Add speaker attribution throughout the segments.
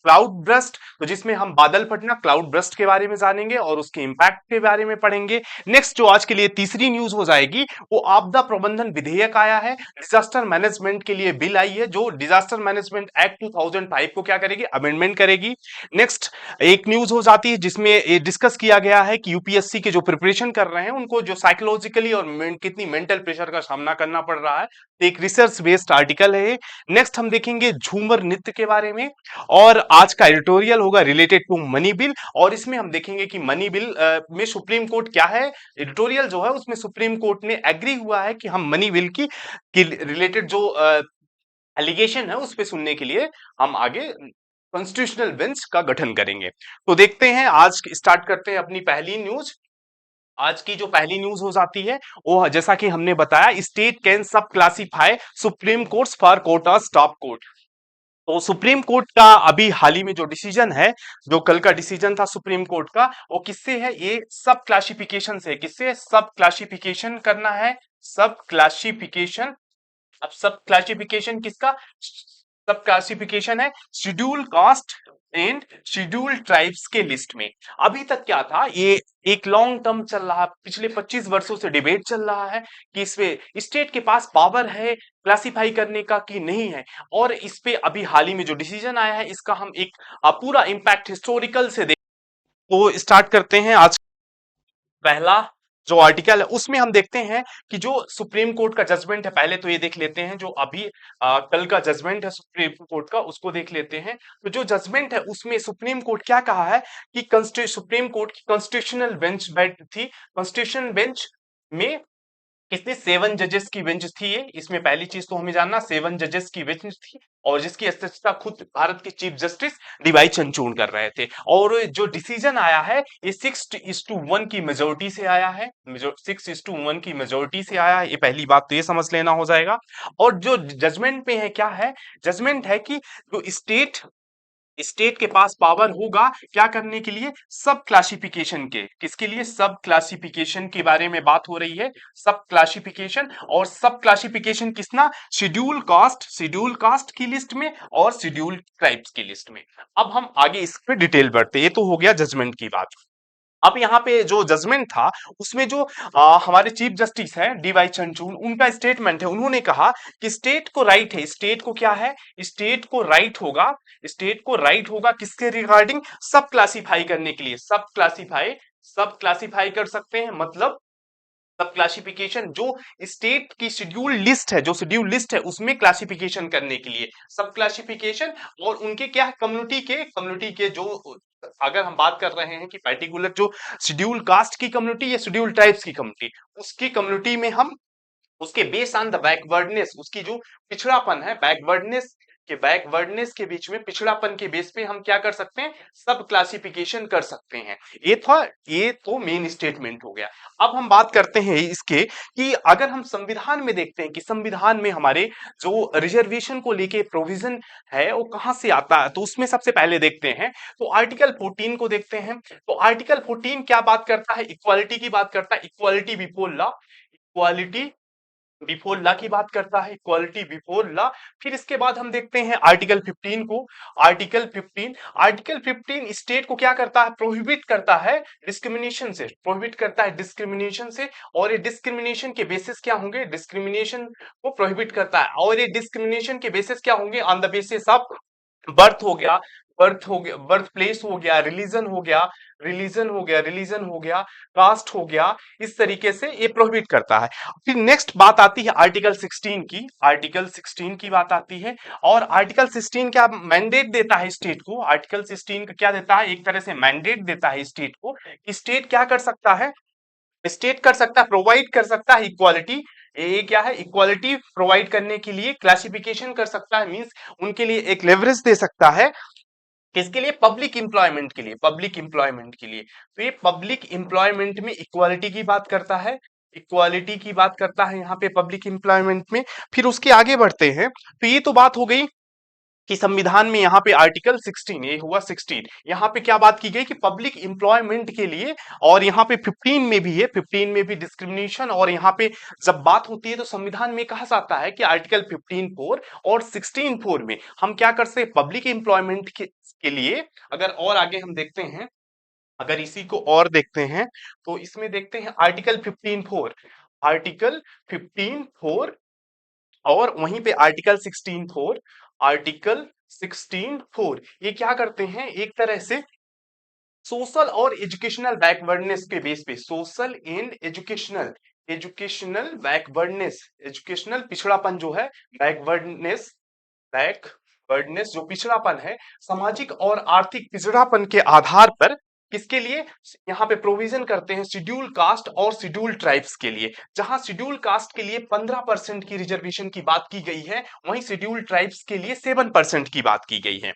Speaker 1: Cloud burst, तो जिसमें हम बादल फटना क्लाउड ब्रस्ट के बारे में जानेंगे और उसके इंपैक्ट के बारे में पढ़ेंगे। नेक्स्ट जो आज के लिए तीसरी न्यूज हो जाएगी वो आपदा प्रबंधन विधेयक आया है, डिजास्टर मैनेजमेंट के लिए बिल आई है जो डिजास्टर मैनेजमेंट एक्ट 2005 को क्या करेगी, अमेंडमेंट करेगी। नेक्स्ट एक न्यूज हो जाती है जिसमें डिस्कस किया गया है कि यूपीएससी के जो प्रिपरेशन कर रहे हैं उनको जो साइकोलॉजिकली और कितनी मेंटल प्रेशर का सामना करना पड़ रहा है, एक रिसर्च बेस्ड आर्टिकल है। नेक्स्ट हम देखेंगे झूमर नृत्य के बारे में, और आज का एडिटोरियल होगा रिलेटेड टू मनी बिल, और इसमें हम देखेंगे कि मनी बिल में सुप्रीम कोर्ट क्या है, एडिटोरियल जो है उसमें सुप्रीम कोर्ट ने एग्री हुआ है कि हम मनी बिल की रिलेटेड जो एलिगेशन है उस पे सुनने के लिए हम आगे कॉन्स्टिट्यूशनल बेंच का गठन करेंगे। तो देखते हैं, आज स्टार्ट करते हैं अपनी पहली न्यूज। आज की जो पहली न्यूज हो जाती है वो जैसा कि हमने बताया, स्टेट कैन सब classify supreme court for court और स्टॉप कोर्ट। तो सुप्रीम कोर्ट का अभी हाल ही में जो डिसीजन है, जो कल का डिसीजन था सुप्रीम कोर्ट का, वो किससे है, ये सब क्लासिफिकेशन से, किससे सब क्लासिफिकेशन करना है, सब क्लासिफिकेशन। अब सब क्लासिफिकेशन किसका, सब क्लासिफिकेशन है schedule caste and schedule tribes के लिस्ट में। अभी तक क्या था, ये एक लॉन्ग टर्म चल रहा, पिछले 25 वर्षों से डिबेट चल रहा है कि इसमें स्टेट के पास पावर है क्लासिफाई करने का कि नहीं है, और इस पे अभी हाल ही में जो डिसीजन आया है इसका हम एक पूरा इंपैक्ट हिस्टोरिकल से देख। तो स्टार्ट करते हैं आज पहला जो आर्टिकल है उसमें हम देखते हैं कि जो सुप्रीम कोर्ट का जजमेंट है, पहले तो ये देख लेते हैं जो अभी कल का जजमेंट है सुप्रीम कोर्ट का, उसको देख लेते हैं। तो जो जजमेंट है उसमें सुप्रीम कोर्ट क्या कहा है कि सुप्रीम कोर्ट की कॉन्स्टिट्यूशनल बेंच बैठ थी, कॉन्स्टिट्यूशनल बेंच में कितने 7 जजेस की बेंच थी ये, इसमें पहली चीज तो हमें जानना 7 जजेस की बेंच थी, और जिसकी अध्यक्षता खुद भारत के चीफ जस्टिस डीवाई चंद्रचूड़ कर रहे थे। और जो डिसीजन आया है ये 6:1 की मेजोरिटी से आया है, 6:1 की मेजोरिटी से आया है, ये पहली बात तो ये समझ लेना हो जाएगा। और जो जजमेंट में है क्या है, जजमेंट है कि जो स्टेट के पास पावर होगा क्या करने के लिए, सब क्लासिफिकेशन के, किसके लिए, सब क्लासिफिकेशन के बारे में बात हो रही है, सब क्लासिफिकेशन। और सब क्लासिफिकेशन किसना, शेड्यूल कास्ट की लिस्ट में और शेड्यूल ट्राइब्स की लिस्ट में। अब हम आगे इस पे डिटेल बढ़ते, ये तो हो गया जजमेंट की बात। अब यहाँ पे जो जजमेंट था उसमें जो हमारे चीफ जस्टिस हैं डीवाई चंद्रचूड़, उनका स्टेटमेंट है, उन्होंने कहा कि स्टेट को राइट है, स्टेट को क्या है, स्टेट को राइट होगा, स्टेट को राइट होगा किसके रिगार्डिंग, सब क्लासिफाई करने के लिए, सब क्लासिफाई कर सकते हैं, मतलब सब क्लासिफिकेशन जो स्टेट की शेड्यूल लिस्ट है, जो शेड्यूल लिस्ट है उसमें क्लासिफिकेशन करने के लिए सब क्लासिफिकेशन। और उनके क्या है, कम्युनिटी के जो, अगर हम बात कर रहे हैं कि पर्टिकुलर जो शेड्यूल कास्ट की कम्युनिटी या शेड्यूल ट्राइब्स की कम्युनिटी, उसकी कम्युनिटी में हम उसके बेस ऑन द बैकवर्डनेस, उसकी जो पिछड़ापन है, बैकवर्डनेस के बीच में पिछड़ापन के बेस पे हम क्या कर सकते हैं, सब क्लासिफिकेशन कर सकते हैं। ये तो मेन स्टेटमेंट हो गया। अब हम बात करते हैं इसके कि अगर हम संविधान में देखते हैं कि संविधान में हमारे जो रिजर्वेशन को लेके प्रोविजन है वो कहां से आता है, तो उसमें सबसे पहले देखते हैं तो आर्टिकल 14 को देखते हैं। तो आर्टिकल 14 क्या बात करता है, इक्वालिटी की बात करता है, equality before law, equality before law की बात करता है, इक्वालिटी बिफोर लॉ। फिर इसके बाद हम देखते हैं आर्टिकल 15 को, आर्टिकल 15 स्टेट को क्या करता है, प्रोहिबिट करता है डिस्क्रिमिनेशन से, और ये डिस्क्रिमिनेशन के बेसिस क्या होंगे, डिस्क्रिमिनेशन को प्रोहिबिट करता है, और ये डिस्क्रिमिनेशन के बेसिस क्या होंगे, on the basis of birth हो गया, बर्थ प्लेस हो गया, रिलीजन हो गया, कास्ट हो गया, इस तरीके से ये प्रोहिबिट करता है। फिर नेक्स्ट बात आती है आर्टिकल 16 की, आर्टिकल 16 की बात आती है। और आर्टिकल 16 क्या मैंडेट देता है स्टेट को, आर्टिकल 16 का क्या देता है, एक तरह से मैंडेट देता है स्टेट को, स्टेट क्या कर सकता है, स्टेट कर सकता है, प्रोवाइड कर सकता है इक्वालिटी। ये क्या है, इक्वालिटी प्रोवाइड करने के लिए क्लासिफिकेशन कर सकता है, मींस उनके लिए एक लेवरेज दे सकता है, किसके लिए, पब्लिक इंप्लॉयमेंट के लिए, पब्लिक इंप्लॉयमेंट के लिए। तो ये पब्लिक इंप्लॉयमेंट में इक्वालिटी की बात करता है, इक्वालिटी की बात करता है यहाँ पे पब्लिक इंप्लॉयमेंट में। फिर उसके आगे बढ़ते हैं, तो ये तो बात हो गई कि संविधान में यहाँ पे आर्टिकल 16, ये हुआ 16, यहाँ पे क्या बात की गई कि पब्लिक एम्प्लॉयमेंट के लिए, और यहाँ पे 15 में भी है, 15 में भी डिस्क्रिमिनेशन, और यहाँ पे जब बात होती है तो संविधान में कहा जाता है कि आर्टिकल 15(4) और 16(4) में हम क्या कर सकते हैं, पब्लिक एम्प्लॉयमेंट के लिए। अगर और आगे हम देखते हैं, अगर इसी को और देखते हैं तो इसमें देखते हैं आर्टिकल 15(4), आर्टिकल 15(4) और वहीं पे आर्टिकल 16(4), आर्टिकल 16(4) ये क्या करते हैं, एक तरह से सोशल और एजुकेशनल बैकवर्डनेस के बेस पे, social and educational, educational backwardness, educational पिछड़ापन जो है, बैकवर्डनेस, बैकवर्डनेस जो पिछड़ापन है, सामाजिक और आर्थिक पिछड़ापन के आधार पर किसके लिए यहाँ पे प्रोविजन करते हैं, शेड्यूल कास्ट और शेड्यूल ट्राइब्स के लिए। जहां शेड्यूल कास्ट के लिए 15% की रिजर्वेशन की बात की गई है, वहीं शेड्यूल ट्राइब्स के लिए 7% की बात की गई है।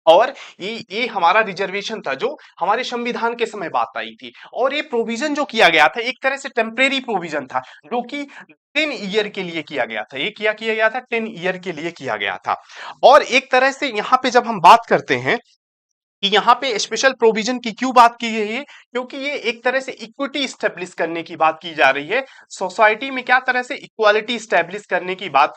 Speaker 1: और ये हमारा रिजर्वेशन था जो हमारे संविधान के समय बात आई थी, और ये प्रोविजन जो किया गया था एक तरह से टेम्परेरी प्रोविजन था, जो कि 10 ईयर के लिए किया गया था। ये क्या किया गया था, 10 ईयर के लिए किया गया था। और एक तरह से यहाँ पे जब हम बात करते हैं कि यहाँ पे स्पेशल प्रोविजन की क्यों बात की गई है, क्योंकि ये एक तरह से इक्विटी स्टेब्लिश करने की बात की जा रही है, सोसाइटी में क्या तरह से इक्वालिटी स्टेब्लिश करने की बात,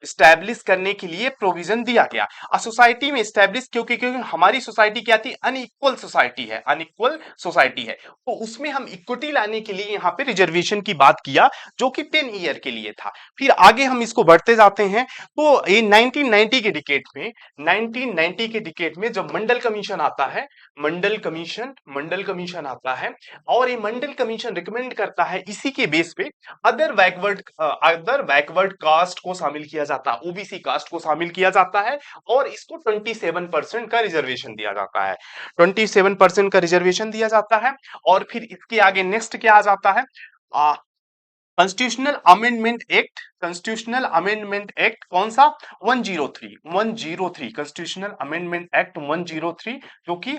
Speaker 1: स्टेब्लिश करने के लिए प्रोविजन दिया गया। सोसाइटी में स्टेब्लिश क्योंकि क्योंकि हमारी सोसाइटी क्या थी, अनइक्वल सोसाइटी है, अनइक्वल सोसाइटी है, तो उसमें हम इक्विटी लाने के लिए यहाँ पे रिजर्वेशन की बात किया, जो कि 10 ईयर के लिए था। फिर आगे हम इसको बढ़ते जाते हैं, तो ये 1990 के डिकेड में, 1990 के डिकेड में जब मंडल कमीशन आता है, मंडल कमीशन आता है, और ये मंडल कमीशन रिकमेंड करता है, इसी के बेस पे अदर बैकवर्ड कास्ट को शामिल किया जाता है, ओबीसी कास्ट को शामिल किया जाता है, और इसको 27% का रिजर्वेशन दिया जाता है, 27% का रिजर्वेशन दिया जाता है। और फिर इसके आगे नेक्स्ट क्या आ जाता है, constitutional amendment act, constitutional amendment act कौन सा, 103, 103, कॉन्स्टिट्यूशनल अमेंडमेंट एक्ट 103, जो कि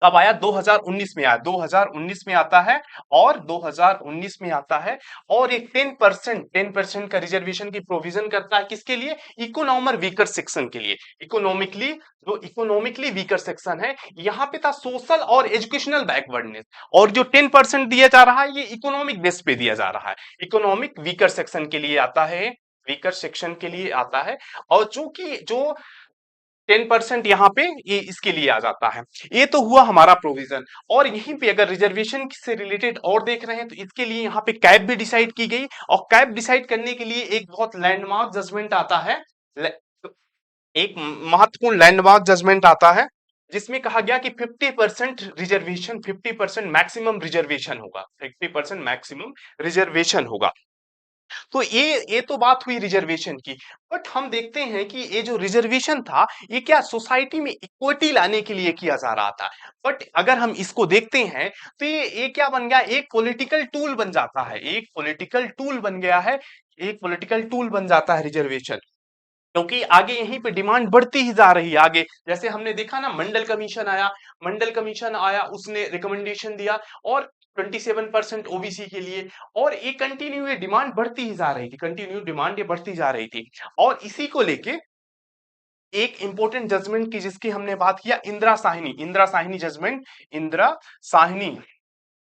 Speaker 1: कब आया, 2019 में आया, 2019 में आता है, और 2019 में आता है, और एक 10% का रिजर्वेशन की प्रोविजन करता है, किसके लिए, इकोनॉमर वीकर सेक्शन के लिए, इकोनॉमिकली, जो इकोनॉमिकली वीकर सेक्शन है, यहाँ पे था सोशल और एजुकेशनल बैकवर्डनेस, और जो 10% दिया जा रहा है ये इकोनॉमिक बेस पे दिया जा रहा है, इकोनॉमिक वीकर सेक्शन के लिए आता है, वीकर सेक्शन के लिए आता है, और जो 10% यहाँ पे ये इसके लिए आ जाता है। ये तो हुआ हमारा प्रोविजन। और यहीं पे अगर रिजर्वेशन से रिलेटेड और देख रहे हैं तो इसके लिए यहाँ पे कैप भी डिसाइड की गई, और कैप डिसाइड करने के लिए एक बहुत लैंडमार्क जजमेंट आता है, एक महत्वपूर्ण लैंडमार्क जजमेंट आता है, जिसमें कहा गया कि 50% रिजर्वेशन, 50% मैक्सिमम रिजर्वेशन होगा, 50% मैक्सिमम रिजर्वेशन होगा। तो ये तो बात हुई रिजर्वेशन की। बट हम देखते हैं कि ये जो रिजर्वेशन था ये क्या सोसाइटी में इक्विटी लाने के लिए किया जा रहा था। बट अगर हम इसको देखते हैं तो ये क्या बन गया, एक पॉलिटिकल टूल बन जाता है, एक पॉलिटिकल टूल बन गया है, एक पॉलिटिकल टूल बन जाता है रिजर्वेशन, क्योंकि आगे यहीं पे डिमांड बढ़ती ही जा रही है। आगे जैसे हमने देखा ना, मंडल कमीशन आया, मंडल कमीशन आया, उसने रिकमेंडेशन दिया, और 27% ओबीसी के लिए, और ये कंटिन्यू, ये डिमांड बढ़ती ही जा रही थी, कंटिन्यू डिमांड ये बढ़ती जा रही थी। और इसी को लेके एक इंपॉर्टेंट जजमेंट की जिसकी हमने बात किया, इंदिरा साहनी, इंदिरा साहनी जजमेंट, इंदिरा साहनी,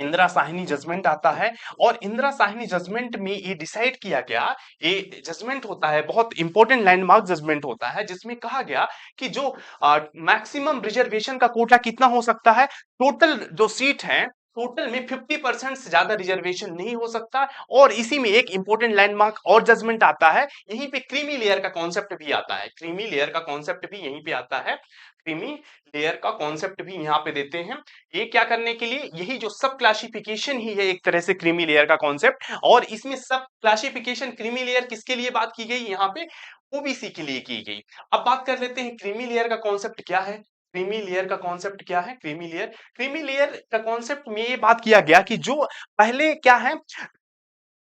Speaker 1: इंदिरा साहनी जजमेंट आता है। और इंदिरा साहनी जजमेंट में ये डिसाइड किया गया, ये जजमेंट होता है बहुत इंपॉर्टेंट लैंडमार्क जजमेंट होता है, जिसमें कहा गया कि जो मैक्सिमम रिजर्वेशन का कोटा कितना हो सकता है, टोटल जो सीट है, टोटल में 50% से ज्यादा रिजर्वेशन नहीं हो सकता। और इसी में एक इंपॉर्टेंट लैंडमार्क और जजमेंट आता है, यहीं पे क्रीमी लेयर का कॉन्सेप्ट भी आता है, क्रीमी लेयर का कॉन्सेप्ट भी यहीं पे आता है, क्रीमी लेयर का कॉन्सेप्ट भी यहाँ पे देते हैं। ये क्या करने के लिए, यही जो सब क्लासिफिकेशन ही है एक तरह से क्रीमी लेयर का कॉन्सेप्ट, और इसमें सब क्लासिफिकेशन क्रीमी लेयर किसके लिए बात की गई, यहाँ पे ओबीसी के लिए की गई। अब बात कर लेते हैं क्रीमी लेयर का कॉन्सेप्ट क्या है, क्रीमी लेयर का कॉन्सेप्ट क्या है, क्रीमी लेयर का कॉन्सेप्ट में ये बात किया गया कि जो पहले क्या है,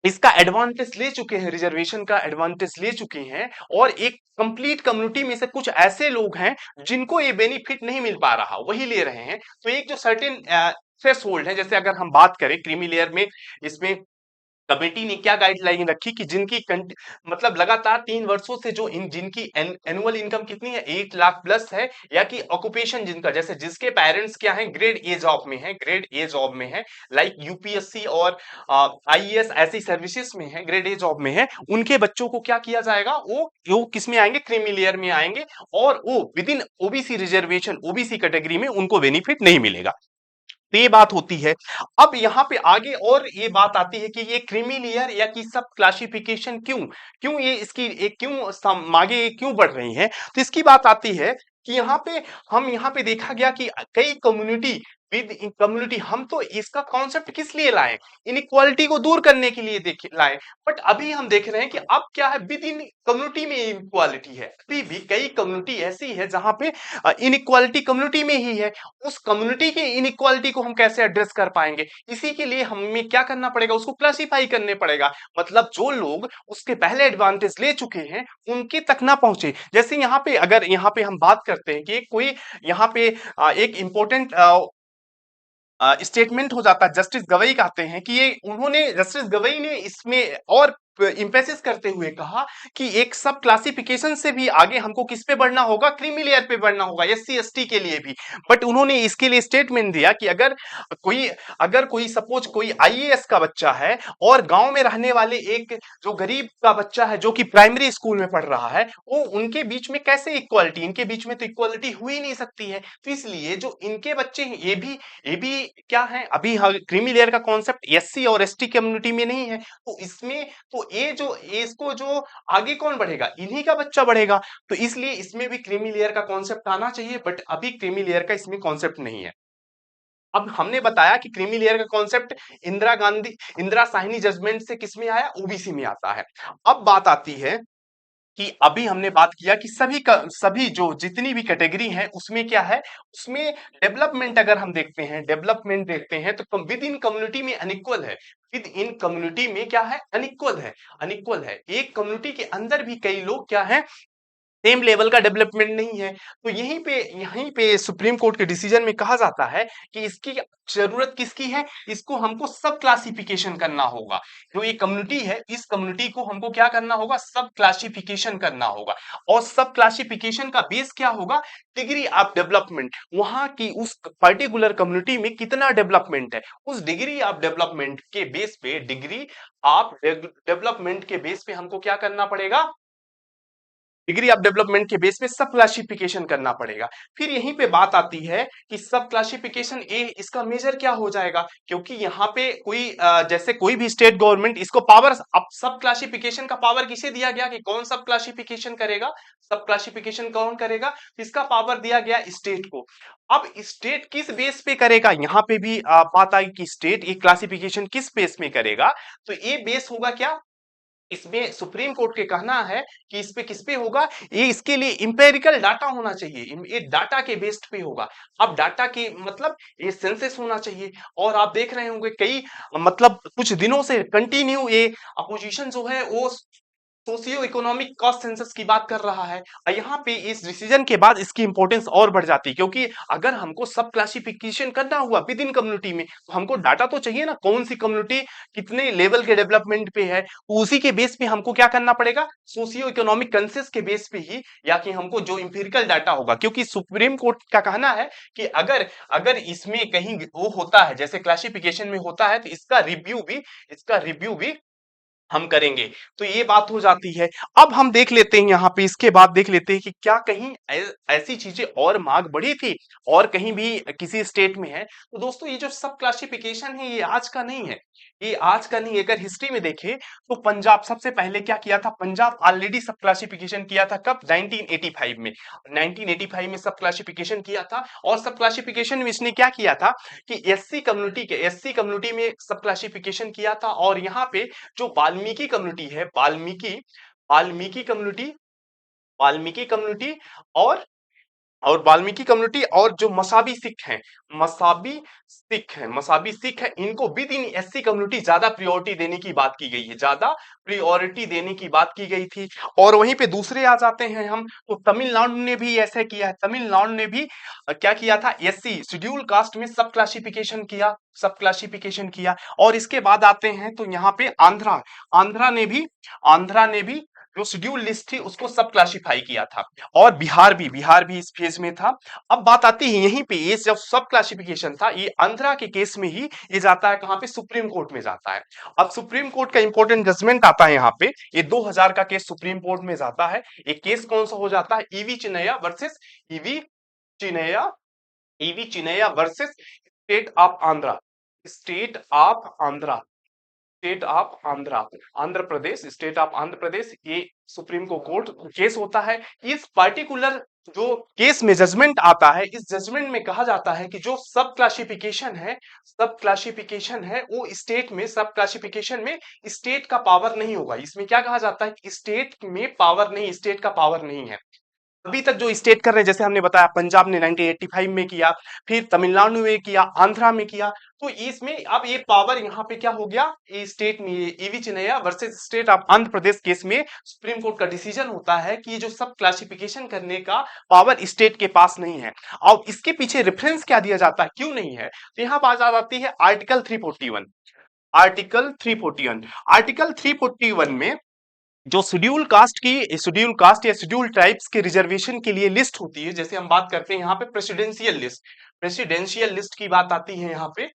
Speaker 1: इसका एडवांटेज ले चुके हैं, रिजर्वेशन का एडवांटेज ले चुके हैं, और एक कंप्लीट कम्युनिटी में से कुछ ऐसे लोग हैं जिनको ये बेनिफिट नहीं मिल पा रहा, वही ले रहे हैं। तो एक जो सर्टेन थ्रेश होल्ड है, जैसे अगर हम बात करें क्रीमी लेयर में, इसमें कमेटी ने क्या गाइडलाइन रखी कि जिनकी मतलब लगातार 3 वर्षों से जो जिनकी एनुअल इनकम कितनी है 8 लाख प्लस है, या कि ऑक्यूपेशन जिनका, जैसे जिसके पेरेंट्स क्या है ग्रेड ए जॉब में है, ग्रेड ए जॉब में है, लाइक यूपीएससी और आईएएस ऐसी सर्विसेज में है, ग्रेड ए जॉब में है, उनके बच्चों को क्या किया जाएगा, वो किस में आएंगे, क्रीमी लेयर में आएंगे, और वो with in OBC reservation, OBC category में उनको बेनिफिट नहीं मिलेगा। तो ये बात होती है। अब यहाँ पे आगे और ये बात आती है कि ये क्रीमी लेयर या कि सब क्लासिफिकेशन क्यों क्यों ये इसकी एक क्यों आगे क्यों बढ़ रही है, तो इसकी बात आती है कि यहाँ पे देखा गया कि कई कम्युनिटी विद कम्युनिटी, हम तो इसका कॉन्सेप्ट किस लिए लाए, इनइक्वालिटी को दूर करने के लिए देख लाए, बट अभी हम देख रहे हैं कि अब क्या है, विद इन कम्युनिटी में इनइक्वालिटी है, अभी भी कई कम्युनिटी ऐसी है जहां पे इनइक्वालिटी कम्युनिटी में ही है। उस कम्युनिटी के इनइक्वालिटी को हम कैसे एड्रेस कर पाएंगे, इसी के लिए हमें क्या करना पड़ेगा, उसको क्लासिफाई करने पड़ेगा, मतलब जो लोग उसके पहले एडवांटेज ले चुके हैं उनके तक ना पहुंचे। जैसे यहाँ पे अगर यहाँ पे हम बात करते हैं कि कोई यहाँ पे एक इंपॉर्टेंट स्टेटमेंट हो जाता है, जस्टिस गवई कहते हैं कि ये उन्होंने, जस्टिस गवई ने इसमें और इंफेसिस करते हुए कहा कि एक सब क्लासिफिकेशन से भी आगे हमको किस पे बढ़ना होगा, क्रीमी लेयर पे बढ़ना होगा, एससी एसटी के लिए भी। बट उन्होंने इसके लिए स्टेटमेंट दिया कि कोई अगर कोई सपोज कोई आईएएस का बच्चा है और गांव में रहने वाले एक जो गरीब का बच्चा है जो कि प्राइमरी स्कूल में पढ़ रहा है, वो उनके बीच में कैसे इक्वालिटी, इनके बीच में तो इक्वालिटी हो ही नहीं सकती है। तो इसलिए जो इनके बच्चे हैं ये भी क्या है, अभी क्रीमी लेयर का कॉन्सेप्ट एससी और एसटी कम्युनिटी में नहीं है, तो इसमें तो ये इसको जो आगे कौन बढ़ेगा, इन्हीं का बच्चा बढ़ेगा। तो इसलिए इसमें भी क्रीमी लेयर का कॉन्सेप्ट आना चाहिए, बट अभी क्रीमी लेयर का इसमें कॉन्सेप्ट नहीं है। अब हमने बताया कि क्रीमी लेयर का कॉन्सेप्ट इंदिरा साहनी जजमेंट से किसमें आया, ओबीसी में आता है। अब बात आती है कि अभी हमने बात किया कि सभी जो जितनी भी कैटेगरी है उसमें क्या है, उसमें डेवलपमेंट अगर हम देखते हैं, डेवलपमेंट देखते हैं तो विद इन कम्युनिटी में अनइक्वल है, विद इन कम्युनिटी में क्या है, अनइक्वल है, अनइक्वल है। एक कम्युनिटी के अंदर भी कई लोग क्या है, सेम लेवल का डेवलपमेंट नहीं है। तो यहीं पे सुप्रीम कोर्ट के डिसीजन में कहा जाता है कि इसकी जरूरत किसकी है, इसको हमको सब क्लासिफिकेशन करना होगा। जो ये कम्युनिटी है, इस कम्युनिटी को हमको क्या करना होगा, सब क्लासिफिकेशन करना होगा। और सब क्लासिफिकेशन का बेस क्या होगा, डिग्री ऑफ डेवलपमेंट, वहां की उस पर्टिकुलर कम्युनिटी में कितना डेवलपमेंट है, उस डिग्री ऑफ डेवलपमेंट के बेस पे, डिग्री ऑफ डेवलपमेंट के बेस पे हमको क्या करना पड़ेगा, डिग्री ऑफ डेवलपमेंट के बेस पे सब क्लासिफिकेशन करना पड़ेगा। फिर यहीं पे बात आती है कि सब क्लासिफिकेशन ए इसका मेजर क्या हो जाएगा, क्योंकि यहाँ पे कोई जैसे कोई भी स्टेट गवर्नमेंट इसको पावर, अब सब क्लासिफिकेशन का पावर किसे दिया गया कि कौन सब क्लासिफिकेशन करेगा, सब क्लासिफिकेशन कौन करेगा, इसका पावर दिया गया स्टेट को। अब स्टेट किस बेस पे करेगा, यहाँ पे भी बात आई कि स्टेट ये क्लासिफिकेशन किस बेस में करेगा, तो ये बेस होगा क्या, इसमें सुप्रीम कोर्ट के कहना है कि इस पे किस पे होगा, ये इसके लिए इंपेरिकल डाटा होना चाहिए, ये डाटा के बेस्ड पे होगा। अब डाटा के मतलब ये सेंसस होना चाहिए। और आप देख रहे होंगे कई मतलब कुछ दिनों से कंटिन्यू ये अपोजिशन जो है वो सोशियो इकोनॉमिक कॉस्ट सेंसस की बात कर रहा है। और यहाँ पे इस डिसीजन के बाद इसकी इंपॉर्टेंस और बढ़ जाती है, क्योंकि अगर हमको सब क्लासिफिकेशन करना हुआ विद इन कम्युनिटी में, तो हमको डाटा तो चाहिए ना, कौन सी कम्युनिटी कितने लेवल के डेवलपमेंट पे है, तो उसी के बेस पे हमको क्या करना पड़ेगा, सोशियो इकोनॉमिक कंसेस के बेस पे ही, या कि हमको जो इंपेरिकल डाटा होगा। क्योंकि सुप्रीम कोर्ट का कहना है कि अगर अगर इसमें कहीं वो होता है जैसे क्लासिफिकेशन में होता है, तो इसका रिव्यू भी हम करेंगे। तो ये बात हो जाती है। अब हम देख लेते हैं, यहाँ पे इसके बाद देख लेते हैं कि क्या कहीं ऐसी चीजें और मांग बढ़ी थी और कहीं भी किसी स्टेट में है। तो दोस्तों ये जो सब क्लासिफिकेशन है ये आज का नहीं है, ये आज का नहीं है। अगर हिस्ट्री में देखें तो पंजाब सबसे पहले क्या किया था, पंजाब ऑलरेडी सब क्लासिफिकेशन किया था, कब, 1985 में। 1985 में सब क्लासिफिकेशन किया था, और सब क्लासिफिकेशन में इसने क्या किया था कि एससी कम्युनिटी में सब क्लासिफिकेशन किया था। और यहाँ पे जो वाल्मीकि कम्युनिटी है, वाल्मीकि कम्युनिटी, वाल्मीकि कम्युनिटी और वाल्मीकि कम्युनिटी और जो मसाबी सिख है, इनको विद इन एससी कम्युनिटी ज्यादा प्रायोरिटी देने की बात की गई है, ज्यादा प्रायोरिटी देने की बात की गई थी। और वहीं पे दूसरे आ जाते हैं हम, तो तमिलनाडु ने भी ऐसा किया है, तमिलनाडु ने भी क्या किया था, एससी शेड्यूल कास्ट में सब क्लासिफिकेशन किया। और इसके बाद आते हैं तो यहाँ पे आंध्रा आंध्रा ने भी जो शेड्यूल लिस्ट थी उसको सब क्लासिफाई किया था। और बिहार भी इस फेज में था। अब बात आती है यहीं पे, ये जब सब क्लासिफिकेशन था, ये आंध्रा के केस में ही ये जाता है कहां पे, सुप्रीम कोर्ट में जाता है। अब सुप्रीम कोर्ट का इंपॉर्टेंट जजमेंट आता है यहाँ पे, ये 2000 का केस सुप्रीम कोर्ट में जाता है। एक केस कौन सा हो जाता है, E V Chinnaiah versus E V Chinnaiah E V Chinnaiah versus state of Andhra state of Andhra state of Andhra Andhra Pradesh state of Andhra Pradesh. ये सुप्रीम को कोर्ट केस होता है। इस पार्टिकुलर जो केस में जजमेंट आता है, इस जजमेंट में कहा जाता है कि जो सब क्लासिफिकेशन है वो स्टेट में, सब क्लासिफिकेशन में स्टेट का पावर नहीं होगा। इसमें क्या कहा जाता है कि स्टेट का पावर नहीं है। अभी तक जो स्टेट कर रहे हैं, जैसे हमने बताया पंजाब ने 1985 में किया, फिर तमिलनाडु में किया, आंध्रा में किया, तो इसमें अब ये पावर यहाँ पे क्या हो गया, ये स्टेट में, E V Chinnaiah versus state of Andhra Pradesh case में सुप्रीम कोर्ट का डिसीजन होता है कि ये जो सब क्लासिफिकेशन करने का पावर स्टेट के पास नहीं है। और इसके पीछे रेफरेंस क्या दिया जाता है, क्यों नहीं है, तो यहाँ बात आ जाती है आर्टिकल 341। आर्टिकल 341 में जो शेड्यूल कास्ट या शेड्यूल ट्राइब्स के रिजर्वेशन के लिए लिस्ट होती है, जैसे हम बात करते हैं यहाँ पे प्रेसिडेंशियल लिस्ट की बात आती है यहाँ पे,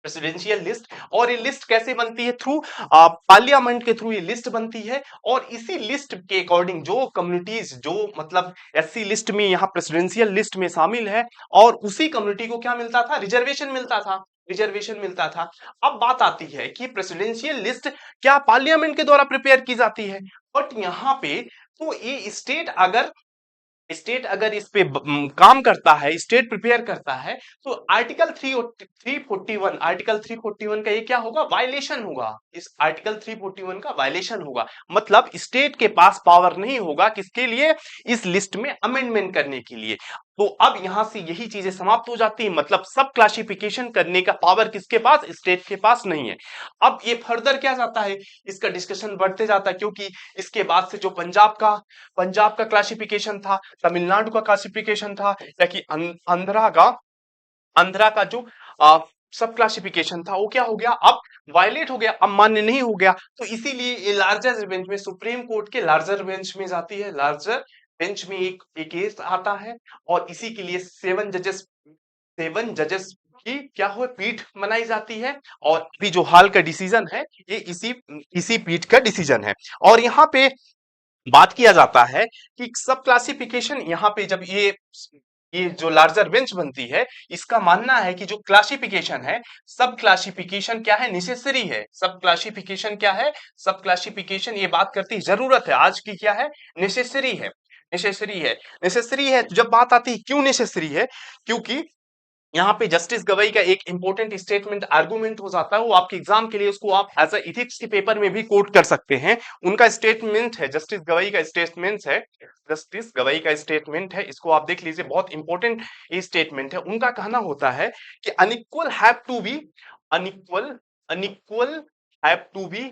Speaker 1: प्रेसिडेंशियल लिस्ट। और ये लिस्ट कैसे बनती है, थ्रू पार्लियामेंट के थ्रू ये लिस्ट बनती है। और इसी लिस्ट के अकॉर्डिंग जो कम्युनिटीज, जो मतलब एससी लिस्ट में यहाँ प्रेसिडेंशियल लिस्ट में शामिल है, और उसी कम्युनिटी को क्या मिलता था, रिजर्वेशन मिलता था। अब बात आती है कि प्रेसिडेंशियल लिस्ट क्या पार्लियामेंट के द्वारा प्रिपेयर की जाती है, बट यहाँ पे तो ये स्टेट अगर इस पे काम करता है, स्टेट प्रिपेयर करता है, तो आर्टिकल 341 का ये क्या होगा, वायलेशन होगा। इस आर्टिकल 341 का वायलेशन होगा, मतलब स्टेट के पास पावर नहीं होगा किसके लिए, इस लिस्ट में अमेंडमेंट करने के लिए। तो अब यहां से यही चीजें समाप्त हो जाती है, मतलब सब क्लासिफिकेशन करने का पावर किसके पास, स्टेट के पास नहीं है। अब ये फर्दर क्या जाता है, इसका डिस्कशन बढ़ते जाता है, क्योंकि इसके बाद से जो पंजाब का क्लासिफिकेशन था, तमिलनाडु का क्लासिफिकेशन था, या कि आंध्रा का जो सब क्लासिफिकेशन था, वो क्या हो गया, अब वायलेट हो गया, अब मान्य नहीं हो गया। तो इसीलिए ये लार्जर बेंच में, सुप्रीम कोर्ट के लार्जर बेंच में जाती है, लार्जर बेंच में एक केस आता है। और इसी के लिए 7 जजेस की क्या हो, पीठ बनाई जाती है। और अभी जो हाल का डिसीजन है, ये इसी पीठ का डिसीजन है। और यहाँ पे बात किया जाता है कि सब क्लासिफिकेशन, यहाँ पे जब ये जो लार्जर बेंच बनती है, इसका मानना है कि जो क्लासिफिकेशन है, सब क्लासिफिकेशन क्या है, नेसेसरी है। सब क्लासिफिकेशन क्या है, सब क्लासिफिकेशन ये बात करती है, जरूरत है, आज की क्या है, नेसेसरी है, नेसेसरी है। तो जब बात आती है क्यों नेसेसरी है, क्योंकि यहाँ पे जस्टिस गवई का एक इंपॉर्टेंट स्टेटमेंट आर्गुमेंट हो जाता है, वो आपके एग्जाम के लिए, उसको आप एज इथिक्स के पेपर में भी कोट कर सकते हैं। उनका स्टेटमेंट है, जस्टिस गवई का स्टेटमेंट है, इसको आप देख लीजिए, बहुत इंपॉर्टेंट ये स्टेटमेंट है। उनका कहना होता है कि unequal have to be unequal unequal have to be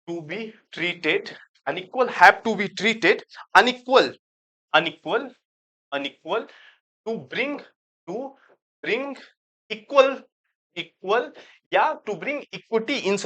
Speaker 1: to be treated unequal have to be treated unequal unequal unequal to bring equal equal या to bring equity in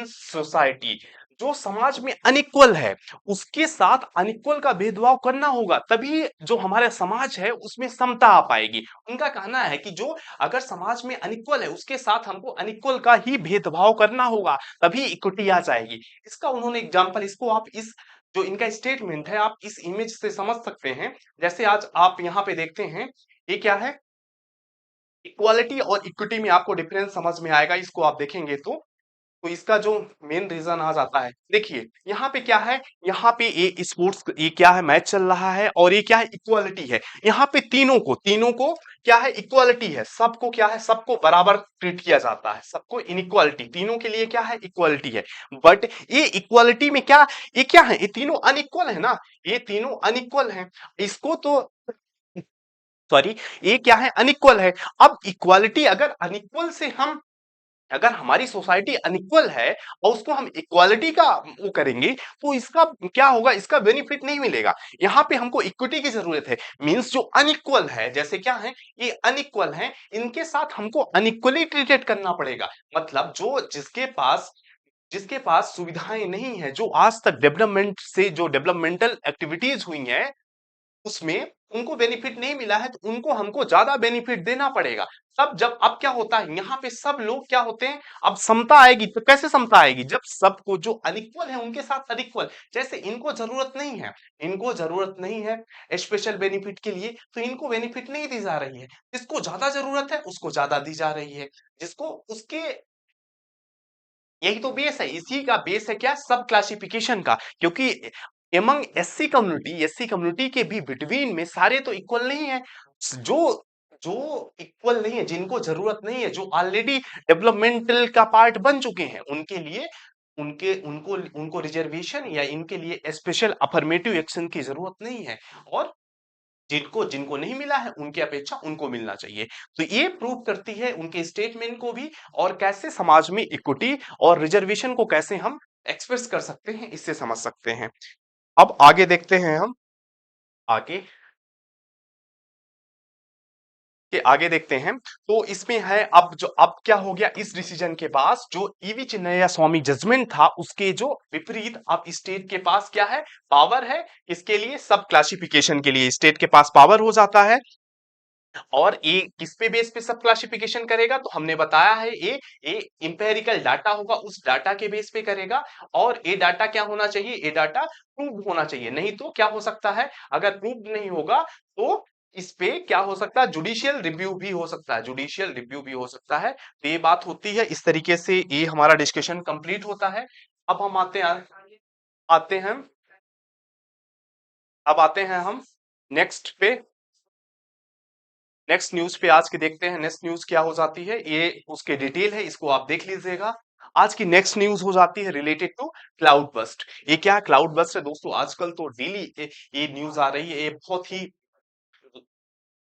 Speaker 1: society. जो समाज में अनइक्वल है, उसके साथ अनइक्वल का भेदभाव करना होगा, तभी जो हमारा समाज है उसमें समता आ पाएगी। उनका कहना है कि जो अगर समाज में अनइक्वल है, उसके साथ हमको अनइक्वल का ही भेदभाव करना होगा, तभी इक्विटी आ जाएगी। इसका उन्होंने एग्जाम्पल, इसको आप इस जो इनका स्टेटमेंट है, आप इस इमेज से समझ सकते हैं। जैसे आज आप यहाँ पे देखते हैं, ये क्या है, इक्वालिटी और इक्विटी में आपको डिफरेंस समझ में आएगा, इसको आप देखेंगे तो इसका जो मेन रीजन आ जाता है, देखिए यहाँ पे क्या है, यहाँ पे ये स्पोर्ट्स, ये क्या है, मैच चल रहा है, और ये क्या है, इक्वालिटी है। यहाँ पे तीनों को क्या है, इक्वालिटी है, सबको क्या है, सबको बराबर ट्रीट किया जाता है, सबको इनइक्वालिटी, तीनों के लिए क्या है, इक्वालिटी है। बट ये इक्वालिटी में क्या, ये क्या है, ये तीनों अनइक्वल है ना, ये तीनों अनइक्वल है, इसको तो सॉरी, ये क्या है, अनइक्वल है। अब इक्वालिटी अगर अनइक्वल से हम अगर हमारी सोसाइटी अनइक्वल है और उसको हम इक्वालिटी का वो करेंगे तो इसका क्या होगा, इसका बेनिफिट नहीं मिलेगा। यहाँ पे हमको इक्विटी की जरूरत है। मींस जो अनइक्वल है, जैसे क्या है, ये अनइक्वल है, इनके साथ हमको अनइक्वली ट्रीटेड करना पड़ेगा। मतलब जो जिसके पास सुविधाएं नहीं है, जो आज तक डेवलपमेंट से जो डेवलपमेंटल एक्टिविटीज हुई हैं उसमें उनको बेनिफिट नहीं मिला है, तो उनको हमको ज्यादा बेनिफिट देना पड़ेगा। तब जब अब क्या होता है, यहाँ पे सब लोग क्या होते हैं, अब समता आएगी। तो कैसे समता आएगी, जब सबको जो अनइक्वल है उनके साथ अनइक्वल, जैसे इनको जरूरत नहीं है, इनको जरूरत नहीं है स्पेशल बेनिफिट के लिए, तो इनको बेनिफिट नहीं दी जा रही है। जिसको ज्यादा जरूरत है उसको ज्यादा दी जा रही है, जिसको उसके, यही तो बेस है, इसी का बेस है क्या, सब क्लासिफिकेशन का। क्योंकि एमंग एससी कम्युनिटी के भी बिटवीन में सारे तो इक्वल नहीं है। जो जो इक्वल नहीं है, जिनको जरूरत नहीं है, जो ऑलरेडी डेवलपमेंटल का पार्ट बन चुके हैं, उनके लिए उनके उनको उनको रिजर्वेशन या इनके लिए स्पेशल अफर्मेटिव एक्शन की जरूरत नहीं है। और जिनको जिनको नहीं मिला है उनकी अपेक्षा उनको मिलना चाहिए। तो ये प्रूव करती है उनके स्टेटमेंट को भी, और कैसे समाज में इक्विटी और रिजर्वेशन को कैसे हम एक्सप्रेस कर सकते हैं, इससे समझ सकते हैं। अब आगे देखते हैं हम, आगे के आगे देखते हैं। तो इसमें है, अब क्या हो गया, इस डिसीजन के पास जो ईवी चिन्नैया स्वामी जजमेंट था उसके जो विपरीत अब स्टेट के पास क्या है, पावर है। इसके लिए सब क्लासिफिकेशन के लिए स्टेट के पास पावर हो जाता है। और ये किस पे बेस पे सब क्लासिफिकेशन करेगा, तो हमने बताया है ये इंपेरिकल डाटा होगा, उस डाटा के बेस पे करेगा। और ये डाटा क्या होना चाहिए, ये डाटा प्रूव्ड होना चाहिए। नहीं तो क्या हो सकता है, अगर प्रूव्ड नहीं होगा तो इस पे क्या हो सकता है, जुडिशियल रिव्यू भी हो सकता है, जुडिशियल रिव्यू भी हो सकता है। तो ये बात होती है, इस तरीके से ये हमारा डिस्कशन कंप्लीट होता है। अब हम आते हैं अब आते हैं हम नेक्स्ट पे, नेक्स्ट न्यूज पे आज के देखते हैं। नेक्स्ट न्यूज क्या हो जाती है, ये उसके डिटेल है, इसको आप देख लीजिएगा। आज की नेक्स्ट न्यूज हो जाती है रिलेटेड टू क्लाउड बस्ट। ये क्या क्लाउड बस्ट है दोस्तों, आजकल तो डेली ये न्यूज आ रही है। ये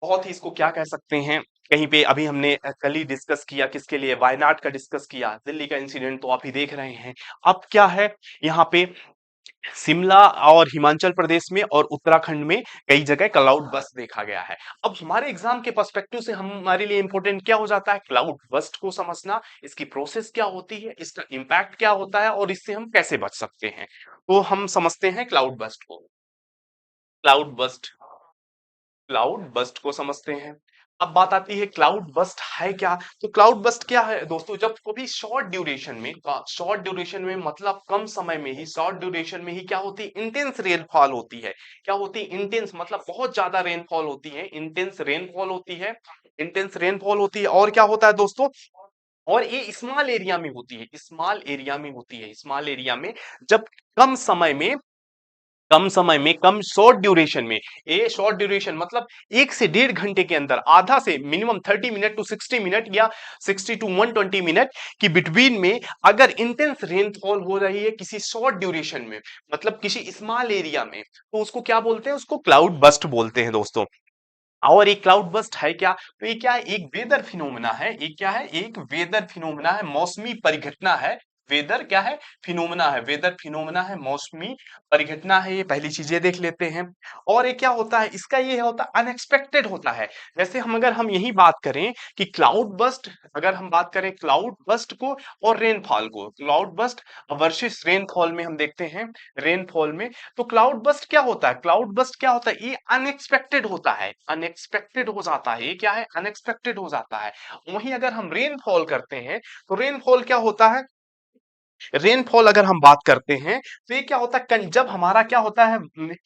Speaker 1: बहुत ही इसको क्या कह सकते हैं, कहीं पे अभी हमने कल ही डिस्कस किया, किसके लिए, वायनाड का डिस्कस किया, दिल्ली का इंसिडेंट तो आप ही देख रहे हैं। अब क्या है, यहाँ पे शिमला और हिमाचल प्रदेश में और उत्तराखंड में कई जगह क्लाउड बस्ट देखा गया है। अब हमारे एग्जाम के पर्सपेक्टिव से हमारे लिए इंपॉर्टेंट क्या हो जाता है, क्लाउड बस्ट को समझना, इसकी प्रोसेस क्या होती है, इसका इम्पैक्ट क्या होता है और इससे हम कैसे बच सकते हैं। तो हम समझते हैं क्लाउड बस्ट को। क्लाउड बस्ट क्लाउड बस्ट को समझते हैं। अब बात आती है क्लाउड बस्ट है क्या। तो क्लाउड बस्ट क्या है दोस्तों, जब कभी शॉर्ट ड्यूरेशन में मतलब कम समय में ही, शॉर्ट ड्यूरेशन में ही क्या होती है, इंटेंस रेनफॉल होती है। क्या होती है, इंटेंस मतलब बहुत ज्यादा रेनफॉल होती है, इंटेंस रेनफॉल होती है, इंटेंस रेनफॉल होती है। और क्या होता है दोस्तों, और ये स्मॉल एरिया में होती है, स्मॉल एरिया में होती है, स्मॉल एरिया में, जब कम समय में, कम समय में, कम शॉर्ट ड्यूरेशन में, ये शॉर्ट ड्यूरेशन मतलब 1 से 1.5 घंटे के अंदर, आधा से मिनिमम 30 मिनट टू 60 मिनट या 60 to 120 मिनट की बिटवीन में अगर इंटेंस रेनफॉल हो रही है किसी शॉर्ट ड्यूरेशन में, मतलब किसी स्मॉल एरिया में, तो उसको क्या बोलते हैं, उसको क्लाउड बस्ट बोलते हैं दोस्तों। और एक क्लाउड बस्ट है क्या, तो ये क्या है, एक वेदर फिनोमेना है। ये क्या है, एक वेदर फिनोमेना है, मौसमी परिघटना है। वेदर क्या है, फिनोमेना है, वेदर फिनोमेना है, मौसमी परिघटना है। ये पहली चीजें देख लेते हैं। और ये क्या होता है, इसका ये होता है अनएक्सपेक्टेड होता है। जैसे हम अगर हम यही बात करें कि क्लाउड बस्ट, अगर हम बात करें क्लाउड बस्ट को और रेनफॉल को, क्लाउड बस्ट वर्सेस रेनफॉल में हम देखते हैं, रेनफॉल में, तो क्लाउड बस्ट क्या होता है, क्लाउड बस्ट क्या होता है, ये अनएक्सपेक्टेड होता है, अनएक्सपेक्टेड हो जाता है। ये क्या है, अनएक्सपेक्टेड हो जाता है। वहीं अगर हम रेनफॉल करते हैं, तो रेनफॉल क्या होता है, रेनफॉल अगर हम बात करते हैं तो ये क्या होता है, जब हमारा क्या होता है,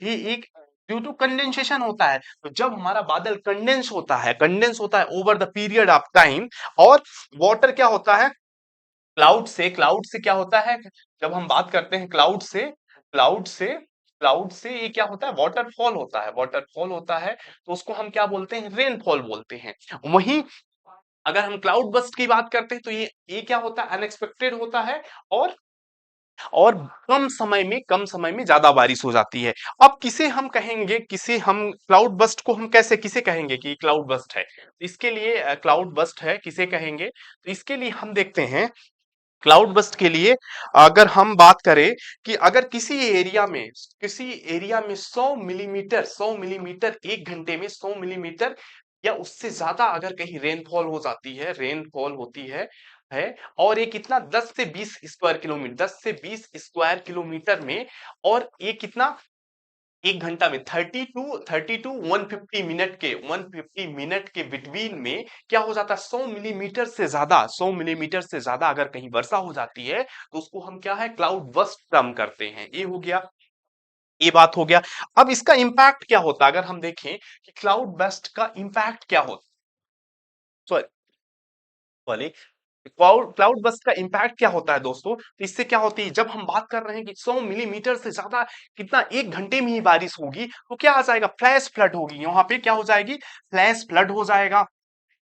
Speaker 1: ये एक ड्यू टू कंडेंसेशन होता है। तो जब हमारा बादल कंडेंस होता है over the period of time, और वाटर क्या होता है, क्लाउड से क्या होता है, जब हम बात करते हैं क्लाउड से क्लाउड से ये क्या होता है, वाटरफॉल होता है, वाटरफॉल होता है। तो उसको हम क्या बोलते हैं, रेनफॉल बोलते हैं। वहीं अगर हम क्लाउड बस्ट की बात करते हैं तो ये क्या होता है, अनएक्सपेक्टेड होता है। और और कम समय में ज्यादा बारिश हो जाती है। अब किसे हम कहेंगे, किसे हम क्लाउड बस्ट को हम कैसे किसे कहेंगे कि क्लाउड बस्ट है? इसके लिए क्लाउड बस्ट है किसे कहेंगे, तो इसके लिए हम देखते हैं क्लाउड बस्ट के लिए अगर हम बात करें कि अगर किसी एरिया में 100 मिलीमीटर एक घंटे में 100 मिलीमीटर या उससे ज्यादा अगर कहीं रेनफॉल होती है और ये कितना 10 से 20 स्क्वायर किलोमीटर में, और ये कितना एक घंटा में 30 टू 150 मिनट के बिटवीन में क्या हो जाता है, 100 मिलीमीटर से ज्यादा अगर कहीं वर्षा हो जाती है तो उसको हम क्या है, क्लाउड बस्ट टर्म करते हैं। ये हो गया, ये बात हो गया। अब इसका इंपैक्ट क्या होता है अगर हम देखें कि क्लाउड बस्ट का इंपैक्ट क्या होता, सॉरी, क्लाउड बस्ट का इंपैक्ट क्या होता है दोस्तों, तो इससे क्या होती है, जब हम बात कर रहे हैं कि 100 मिलीमीटर से ज्यादा कितना एक घंटे में ही बारिश होगी तो क्या आ जाएगा, फ्लैश फ्लड होगी, वहां पे क्या हो जाएगी, फ्लैश फ्लड हो जाएगा,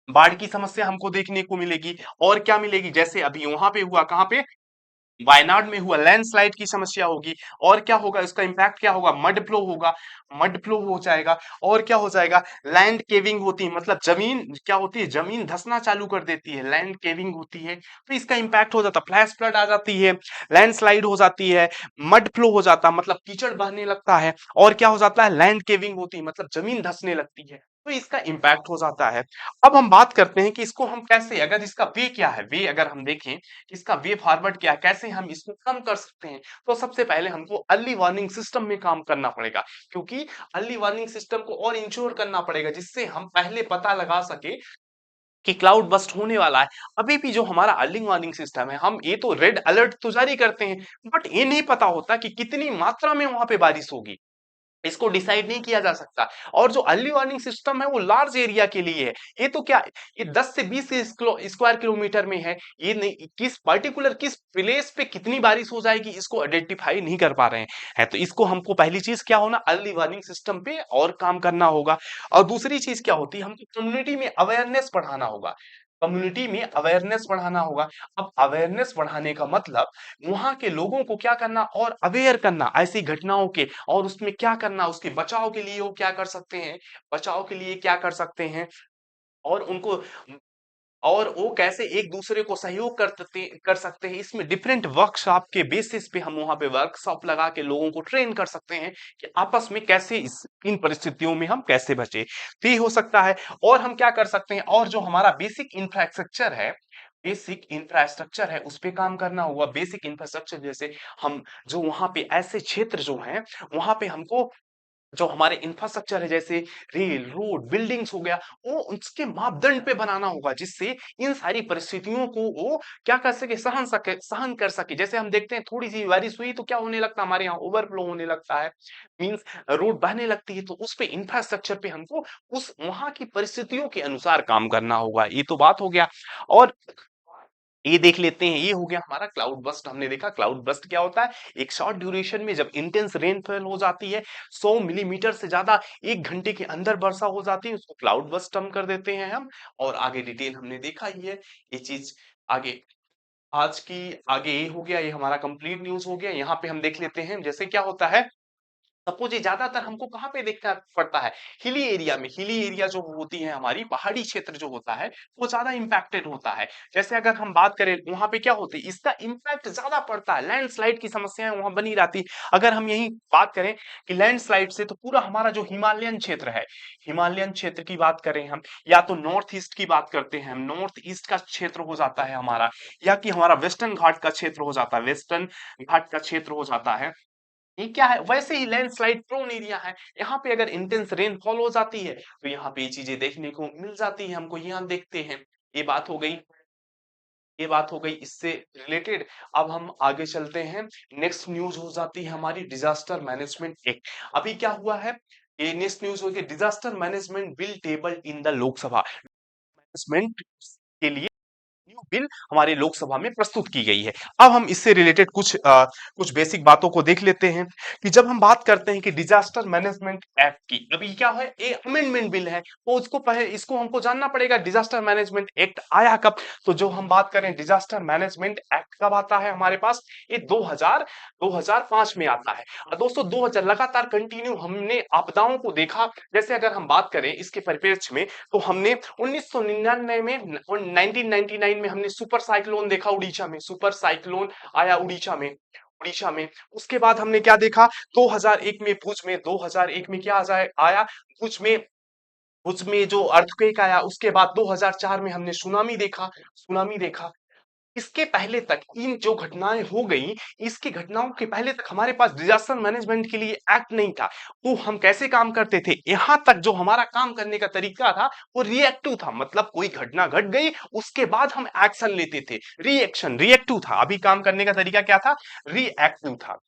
Speaker 1: बाढ़ की समस्या हमको देखने को मिलेगी। और क्या मिलेगी, जैसे अभी वहां पे हुआ, कहां पे, वायनाड में हुआ, लैंडस्लाइड की समस्या होगी। और क्या होगा, इसका इंपैक्ट क्या होगा, मड फ्लो होगा, मड फ्लो हो जाएगा। और क्या हो जाएगा, लैंड केविंग होती है, मतलब जमीन क्या होती है, जमीन धंसना चालू कर देती है, लैंड केविंग होती है, तो इसका इंपैक्ट हो जाता है, फ्लैश फ्लड आ जाती है, लैंडस्लाइड हो जाती है, मड फ्लो हो जाता है, मतलब कीचड़ बहने लगता है। और क्या हो जाता है, लैंड केविंग होती है, मतलब जमीन धंसने लगती है, तो इसका इंपैक्ट हो जाता है। अब हम बात करते हैं कि इसको हम कैसे, अगर इसका वे क्या है, वे अगर हम देखें इसका वे फॉरवर्ड क्या है, कैसे हम इसको कम कर सकते हैं, तो सबसे पहले हमको अर्ली वार्निंग सिस्टम में काम करना पड़ेगा, क्योंकि अर्ली वार्निंग सिस्टम को और इंश्योर करना पड़ेगा जिससे हम पहले पता लगा सके कि क्लाउड बस्ट होने वाला है। अभी भी जो हमारा अर्ली वार्निंग सिस्टम है, हम ये तो रेड अलर्ट तो जारी करते हैं, बट ये नहीं पता होता कि कितनी मात्रा में वहां पे बारिश होगी, इसको डिसाइड नहीं किया जा सकता। और जो अर्ली वार्निंग सिस्टम है वो लार्ज एरिया के लिए है, ये तो क्या, ये 10 से 20 स्क्वायर किलोमीटर में है, ये नहीं किस प्लेस पे कितनी बारिश हो जाएगी इसको आइडेंटिफाई नहीं कर पा रहे हैं। तो इसको हमको पहली चीज क्या होना, अर्ली वार्निंग सिस्टम पे और काम करना होगा। और दूसरी चीज क्या होती है, हमको कम्युनिटी में अवेयरनेस बढ़ाना होगा, कम्युनिटी में अवेयरनेस बढ़ाना होगा। अब अवेयरनेस बढ़ाने का मतलब वहां के लोगों को क्या करना, और अवेयर करना ऐसी घटनाओं के, और उसमें क्या करना, उसके बचाव के लिए वो क्या कर सकते हैं, बचाव के लिए क्या कर सकते हैं, और उनको, और वो कैसे एक दूसरे को सहयोग कर सकते हैं, इसमें डिफरेंट वर्कशॉप के बेसिस पे हम वहां पे वर्कशॉप लगा के लोगों को ट्रेन कर सकते हैं कि आपस में कैसे इन परिस्थितियों में हम कैसे बचे, तो ये हो सकता है। और हम क्या कर सकते हैं, और जो हमारा बेसिक इंफ्रास्ट्रक्चर है उस पे काम करना होगा। बेसिक इंफ्रास्ट्रक्चर जैसे हम, जो वहां पे ऐसे क्षेत्र जो हैं वहां पे हमको, जो हमारे इंफ्रास्ट्रक्चर है जैसे रेल रोड बिल्डिंग्स हो गया, वो उसके मापदंड पे बनाना होगा जिससे इन सारी परिस्थितियों को वो क्या कर सके, सहन कर सके। जैसे हम देखते हैं थोड़ी सी बारिश हुई तो क्या होने लगता है, हमारे यहाँ ओवरफ्लो होने लगता है, मींस रोड बहने लगती है, तो उस पे इंफ्रास्ट्रक्चर पे हमको उस वहां की परिस्थितियों के अनुसार काम करना होगा। ये तो बात हो गया। और ये देख लेते हैं, ये हो गया हमारा क्लाउड बस्ट। हमने देखा क्लाउड बस्ट क्या होता है, एक शॉर्ट ड्यूरेशन में जब इंटेंस रेनफॉल हो जाती है, 100 मिलीमीटर से ज्यादा एक घंटे के अंदर वर्षा हो जाती है, उसको क्लाउड बस्ट हम कर देते हैं हम। और आगे डिटेल हमने देखा ही है, ये चीज आगे, आज की आगे ये हो गया, ये हमारा कंप्लीट न्यूज हो गया। यहाँ पे हम देख लेते हैं जैसे क्या होता है, सपोज ये ज्यादातर हमको कहाँ पे देखना पड़ता है, हिली एरिया में। हिली एरिया जो होती है हमारी, पहाड़ी क्षेत्र जो होता है वो ज्यादा इंपैक्टेड होता है। जैसे अगर हम बात करें वहां पे क्या होती है, इसका इंपैक्ट ज्यादा पड़ता है, लैंडस्लाइड की समस्याएं वहां बनी रहती। अगर हम यही बात करें कि लैंडस्लाइड से, तो पूरा हमारा जो हिमालयन क्षेत्र है, हिमालयन क्षेत्र की बात करें हम, या तो नॉर्थ ईस्ट की बात करते हैं हम, नॉर्थ ईस्ट का क्षेत्र हो जाता है हमारा, या कि हमारा वेस्टर्न घाट का क्षेत्र हो जाता है, वेस्टर्न घाट का क्षेत्र हो जाता है, ये क्या है, वैसे ही लैंडस्लाइड प्रोन एरिया है। यहाँ पे अगर इंटेंस रेनफॉल हो जाती है तो यहाँ पे ये चीजें देखने को मिल जाती है हमको, यहाँ देखते हैं। ये बात हो गई, ये बात हो गई इससे रिलेटेड। अब हम आगे चलते हैं, नेक्स्ट न्यूज हो जाती है हमारी डिजास्टर मैनेजमेंट एक्ट। अभी क्या हुआ है, ये नेक्स्ट न्यूज हो गई, disaster management bill table in the Lok Sabha management के लिए न्यू बिल हमारे लोकसभा में प्रस्तुत की गई है। अब हम इससे रिलेटेड कुछ बेसिक बातों को देख लेते हैं कि जब हम बात करते हैं कि डिजास्टर मैनेजमेंट एक्ट की, अभी क्या है, ये अमेंडमेंट बिल है, तो इसको हमको जानना पड़ेगा डिजास्टर मैनेजमेंट एक्ट आया कब। तो जो हम बात करें डिजास्टर मैनेजमेंट एक्ट कब आता है हमारे पास, ये 2005 में आता है। और दोस्तों 2000 लगातार कंटिन्यू हमने आपदाओं को देखा। जैसे अगर हम बात करें इसके परिप्रेक्ष्य में, तो हमने 1999 में और 1999 में हमने सुपर साइक्लोन देखा उड़ीसा में, सुपर साइक्लोन आया उड़ीसा में। उसके बाद हमने क्या देखा, 2001 में भुज में, 2001 में क्या आया भुज में जो अर्थक्वेक आया। उसके बाद 2004 में हमने सुनामी देखा। इसके पहले तक इन जो घटनाएं हो गई, इसकी घटनाओं के पहले तक हमारे पास डिजास्टर मैनेजमेंट के लिए एक्ट नहीं था। तो हम कैसे काम करते थे, यहां तक जो हमारा काम करने का तरीका था वो रिएक्टिव था, मतलब कोई घटना घट गई उसके बाद हम एक्शन लेते थे। रिएक्टिव था। अभी काम करने का तरीका क्या था, रिएक्टिव था।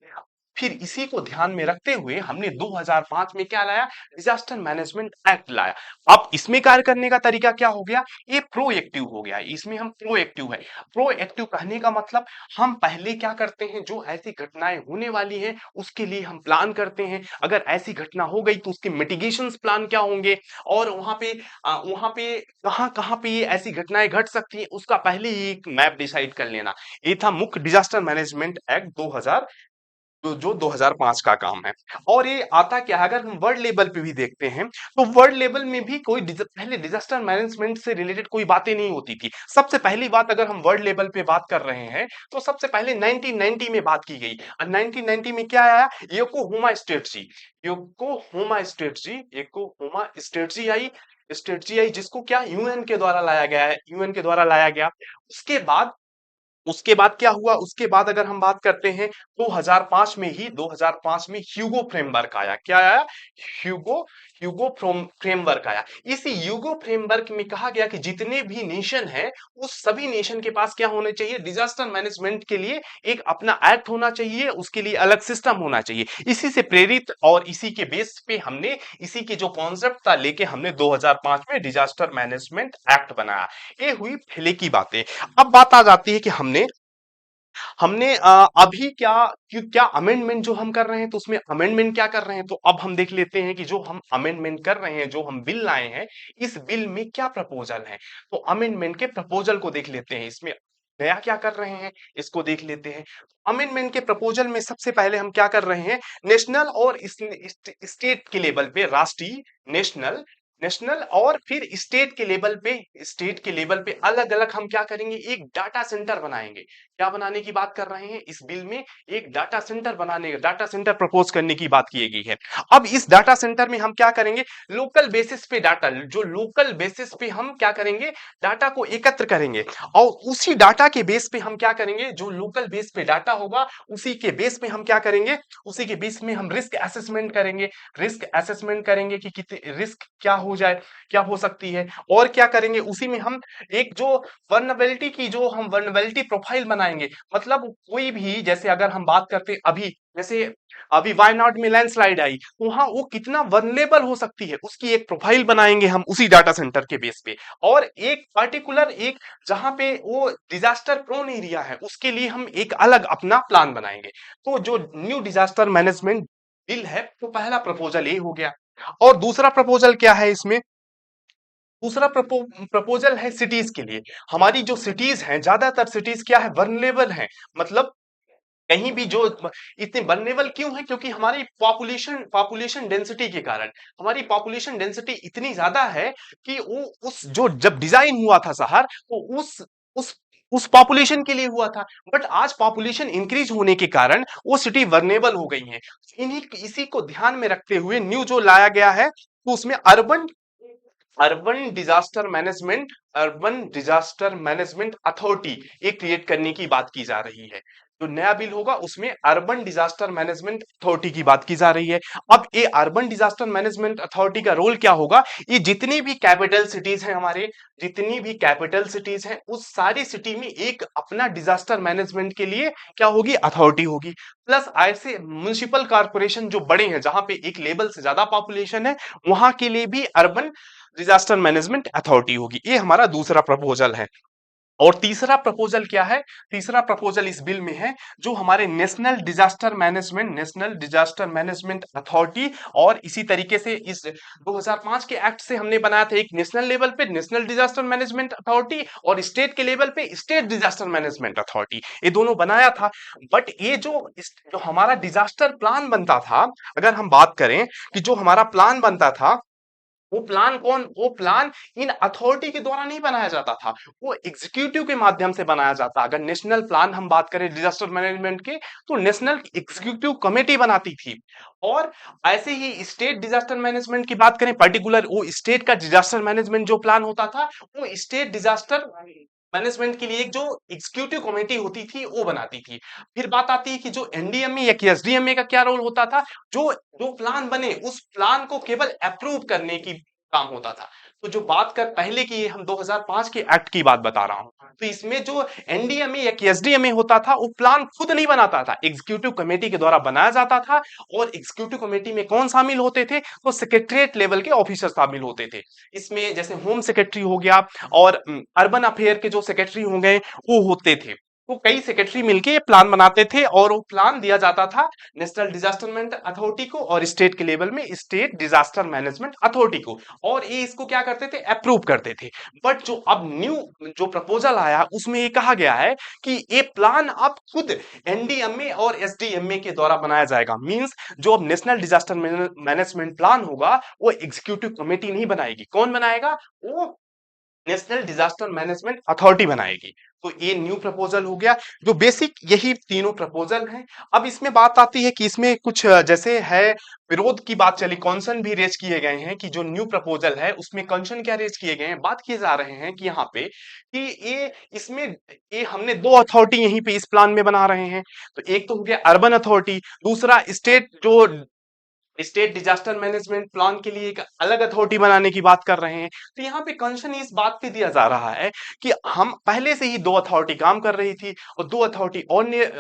Speaker 1: फिर इसी को ध्यान में रखते हुए हमने 2005 में क्या लाया, डिजास्टर मैनेजमेंट एक्ट लाया। अब इसमें कार्य करने का तरीका क्या हो गया, ये प्रोएक्टिव हो गया। इसमें हम प्रोएक्टिव है। प्रोएक्टिव कहने का मतलब हम पहले क्या करते हैं, जो ऐसी घटनाएं होने वाली हैं उसके लिए हम प्लान करते हैं। अगर ऐसी घटना हो गई तो उसके मिटिगेशन प्लान क्या होंगे, और वहां पे कहां कहां पे ये ऐसी घटनाएं घट सकती हैं उसका पहले ही एक मैप डिसाइड कर लेना। ये था मुख्य डिजास्टर मैनेजमेंट एक्ट 2000, जो 2005 का काम है। और ये आता क्या है, अगर हम वर्ल्ड लेवल पे भी देखते हैं तो वर्ल्ड लेवल में भी पहले डिजास्टर मैनेजमेंट से रिलेटेड कोई बातें नहीं होती थी। सबसे पहली बात अगर हम वर्ल्ड लेवल पे बात कर रहे हैं तो सबसे पहले 1990 में बात की गई। और 1990 में क्या आया, योकोहोमा स्ट्रेटजी आई, जिसको क्या यूएन के द्वारा लाया गया है, यूएन के द्वारा लाया गया। उसके बाद क्या हुआ, उसके बाद अगर हम बात करते हैं 2005 में ह्यूगो फ्रेमवर्क आया। क्या आया, ह्यूगो ह्यूगो फ्रेमवर्क आया। इसी ह्यूगो फ्रेमवर्क में कहा गया कि जितने भी नेशन है उस सभी नेशन के पास क्या होना चाहिए, डिजास्टर मैनेजमेंट के लिए एक अपना एक्ट होना चाहिए, उसके लिए अलग सिस्टम होना चाहिए। इसी से प्रेरित और इसी के बेस पे हमने, इसी के जो कॉन्सेप्ट था लेके हमने 2005 में डिजास्टर मैनेजमेंट एक्ट बनाया। ये हुई पहले की बातें। अब बात आ जाती है कि हमने हमने अभी क्या अमेंडमेंट जो हम कर रहे हैं तो उसमें अमेंडमेंट क्या कर रहे हैं। तो अब हम देख लेते हैं कि जो हम अमेंडमेंट कर रहे हैं, जो हम बिल लाए हैं, इस बिल में क्या प्रपोजल है। तो अमेंडमेंट के प्रपोजल को देख लेते हैं, इसमें नया क्या कर रहे हैं इसको देख लेते हैं। अमेंडमेंट के प्रपोजल में सबसे पहले हम क्या कर रहे हैं, नेशनल और स्टेट के लेवल पे, राष्ट्रीय, नेशनल नेशनल और फिर स्टेट के लेवल पे अलग अलग हम क्या करेंगे, एक डाटा सेंटर बनाएंगे। क्या बनाने की बात कर रहे हैं इस बिल में, एक डाटा सेंटर प्रपोज करने की बात की गई है। अब इस डाटा सेंटर में हम क्या करेंगे, लोकल बेसिस पे डाटा, जो लोकल बेसिस पे हम क्या करेंगे, डाटा को एकत्र करेंगे। और उसी डाटा के बेस पे हम क्या करेंगे, जो लोकल बेस पे डाटा होगा उसी के बेस पे हम क्या करेंगे, उसी के बेस में हम रिस्क असेसमेंट करेंगे कि कितने रिस्क क्या हो जाए, क्या हो सकती है। और क्या करेंगे, उसी में हम एक जो वर्नेबिलिटी प्रोफाइल बनाएंगे। मतलब कोई भी, जैसे अगर हम बात करते हैं अभी वायनाड में लैंडस्लाइड आई, तो वहां वो कितना वनरेबल हो सकती है उसकी एक प्रोफाइल बनाएंगे हम उसी डाटा सेंटर के बेस पे। और एक पर्टिकुलर एक जहां पे वो डिजास्टर प्रोन एरिया है उसके लिए हम एक अलग अपना प्लान बनाएंगे। तो जो न्यू डिजास्टर मैनेजमेंट बिल है, तो पहला प्रपोजल ये हो गया। और दूसरा प्रपोजल क्या है इसमें, दूसरा प्रपोजल है सिटीज के लिए। हमारी जो सिटीज हैं, ज्यादातर सिटीज क्या है, वनरेबल हैं। मतलब कहीं भी जो इतने वनरेबल क्यों है, क्योंकि हमारी पॉपुलेशन डेंसिटी के कारण, हमारी पॉपुलेशन डेंसिटी इतनी ज्यादा है कि वो उस जो जब डिजाइन हुआ था शहर, तो उस उस पॉपुलेशन के लिए हुआ था। बट आज पॉपुलेशन इंक्रीज होने के कारण वो सिटी वर्नेबल हो गई हैं। इसी को ध्यान में रखते हुए न्यू जो लाया गया है, तो उसमें अर्बन डिजास्टर मैनेजमेंट अथॉरिटी एक क्रिएट करने की बात की जा रही है। जो नया बिल होगा उसमें अर्बन डिजास्टर मैनेजमेंट अथॉरिटी की बात की जा रही है। अब ये अर्बन डिजास्टर मैनेजमेंट अथॉरिटी का रोल क्या होगा, ये जितनी भी कैपिटल सिटीज हैं हमारे, जितनी भी कैपिटल सिटीज हैं उस सारी सिटी में एक अपना डिजास्टर मैनेजमेंट के लिए क्या होगी, अथॉरिटी होगी। प्लस ऐसे म्युनिसिपल कॉर्पोरेशन जो बड़े हैं, जहां पे एक लेवल से ज्यादा पॉपुलेशन है, वहां के लिए भी अर्बन डिजास्टर मैनेजमेंट अथॉरिटी होगी। ये हमारा दूसरा प्रपोजल है। और तीसरा प्रपोजल क्या है? तीसरा प्रपोजल इस बिल में है जो हमारे नेशनल डिजास्टर मैनेजमेंट अथॉरिटी, और इसी तरीके से इस 2005 के एक्ट से हमने बनाया था एक नेशनल लेवल पे नेशनल डिजास्टर मैनेजमेंट अथॉरिटी, और स्टेट के लेवल पे स्टेट डिजास्टर मैनेजमेंट अथॉरिटी, ये दोनों बनाया था। बट ये जो हमारा डिजास्टर प्लान बनता था, अगर हम बात करें कि जो हमारा प्लान बनता था, वो प्लान इन अथॉरिटी के द्वारा नहीं बनाया जाता था, वो एग्जीक्यूटिव के माध्यम से बनाया जाता। अगर नेशनल प्लान हम बात करें डिजास्टर मैनेजमेंट के, तो नेशनल एग्जीक्यूटिव कमेटी बनाती थी। और ऐसे ही स्टेट डिजास्टर मैनेजमेंट की बात करें, पर्टिकुलर वो स्टेट का डिजास्टर मैनेजमेंट जो प्लान होता था, वो स्टेट डिजास्टर मैनेजमेंट के लिए एक जो एग्जीक्यूटिव कमेटी होती थी वो बनाती थी। फिर बात आती है कि जो एनडीएमए या कि एसडीएमए का क्या रोल होता था, जो जो प्लान बने उस प्लान को केवल अप्रूव करने की काम होता था। तो जो बात कर पहले की, हम 2005 के एक्ट की बात बता रहा हूँ, तो इसमें जो एनडीएमए या कि एसडीएमए होता था, वो प्लान खुद नहीं बनाता था, एग्जीक्यूटिव कमेटी के द्वारा बनाया जाता था। और एग्जीक्यूटिव कमेटी में कौन शामिल होते थे? तो सेक्रेटरीट लेवल के ऑफिसर शामिल होते थे। इसमें जैसे होम सेक्रेटरी हो गया, और अर्बन अफेयर के जो सेक्रेटरी हो गए, वो होते थे। वो कई सेक्रेटरी मिलके ये प्लान बनाते थे, और वो प्लान दिया जाता था नेशनल डिजास्टर मैनेजमेंट अथॉरिटी को, और स्टेट के लेवल में स्टेट डिजास्टर मैनेजमेंट अथॉरिटी को, और ये इसको क्या करते थे? अप्रूव करते थे। बट जो अब न्यू जो प्रपोजल आया उसमें ये कहा गया है कि ये प्लान अब खुद एनडीएमए और एसडीएमए के द्वारा बनाया जाएगा। मींस जो अब नेशनल डिजास्टर मैनेजमेंट प्लान होगा, वो एग्जीक्यूटिव कमेटी नहीं बनाएगी। कौन बनाएगा? वो नेशनल डिजास्टर मैनेजमेंट अथॉरिटी बनाएगी। तो ये न्यू प्रपोजल हो गया। जो बेसिक यही तीनों प्रपोजल हैं। अब इसमें बात आती है कि इसमें कुछ जैसे है विरोध की बात चली, कॉन्सर्न भी रेज किए गए हैं कि जो न्यू प्रपोजल है उसमें कॉन्सर्न क्या रेज किए गए हैं, बात किए जा रहे हैं कि यहाँ पे कि ये इसमें ये हमने दो अथॉरिटी यहीं पे इस प्लान में बना रहे हैं। तो एक तो हो गया अर्बन अथॉरिटी, दूसरा स्टेट डिजास्टर मैनेजमेंट प्लान के लिए एक अलग अथॉरिटी बनाने की बात कर रहे हैं। तो यहाँ पे कंसर्न इस बात पे दिया जा रहा है कि हम पहले से ही दो अथॉरिटी काम कर रही थी, और दो अथॉरिटी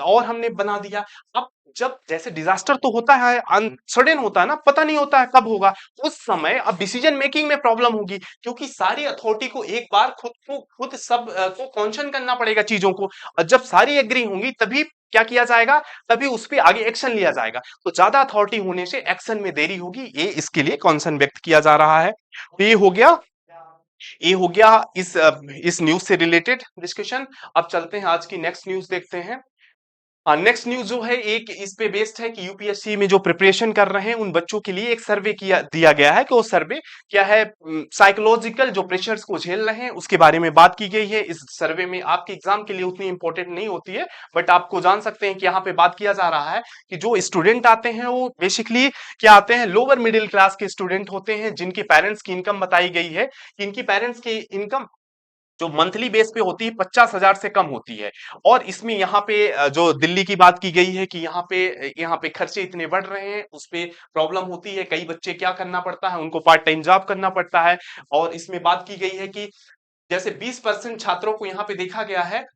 Speaker 1: और हमने बना दिया। अब जब जैसे डिजास्टर तो होता है, अनसर्टेन होता है ना, पता नहीं होता है कब होगा, उस समय अब डिसीजन मेकिंग में प्रॉब्लम होगी, क्योंकि सारी अथॉरिटी को एक बार खुद सब को कॉन्शन करना पड़ेगा चीजों को, और जब सारी एग्री होंगी तभी क्या किया जाएगा, तभी उस पर आगे एक्शन लिया जाएगा। तो ज्यादा अथॉरिटी होने से एक्शन में देरी होगी, ये इसके लिए कॉन्सर्न व्यक्त किया जा रहा है। तो ये हो गया इस न्यूज से रिलेटेड डिस्कशन। अब चलते हैं आज की नेक्स्ट न्यूज देखते हैं। नेक्स्ट न्यूज जो है एक इस पे बेस्ड है कि यूपीएससी में जो प्रिपरेशन कर रहे हैं उन बच्चों के लिए एक सर्वे किया दिया गया है, कि वो सर्वे क्या है, साइकोलॉजिकल जो प्रेशर्स को झेल रहे हैं उसके बारे में बात की गई है। इस सर्वे में आपके एग्जाम के लिए उतनी इंपॉर्टेंट नहीं होती है, बट आपको जान सकते हैं कि यहाँ पे बात किया जा रहा है कि जो स्टूडेंट आते हैं वो बेसिकली क्या आते हैं, लोअर मिडिल क्लास के स्टूडेंट होते हैं, जिनके पेरेंट्स की इनकम बताई गई है कि इनकी पेरेंट्स की इनकम जो मंथली बेस पे होती है 50,000 से कम होती है। और इसमें यहाँ पे जो दिल्ली की बात की गई है कि यहाँ पे खर्चे इतने बढ़ रहे हैं, उस पे प्रॉब्लम होती है। कई बच्चे क्या करना पड़ता है, उनको पार्ट टाइम जॉब करना पड़ता है। और इसमें बात की गई है कि जैसे 20% छात्रों को यहाँ पे देखा गया है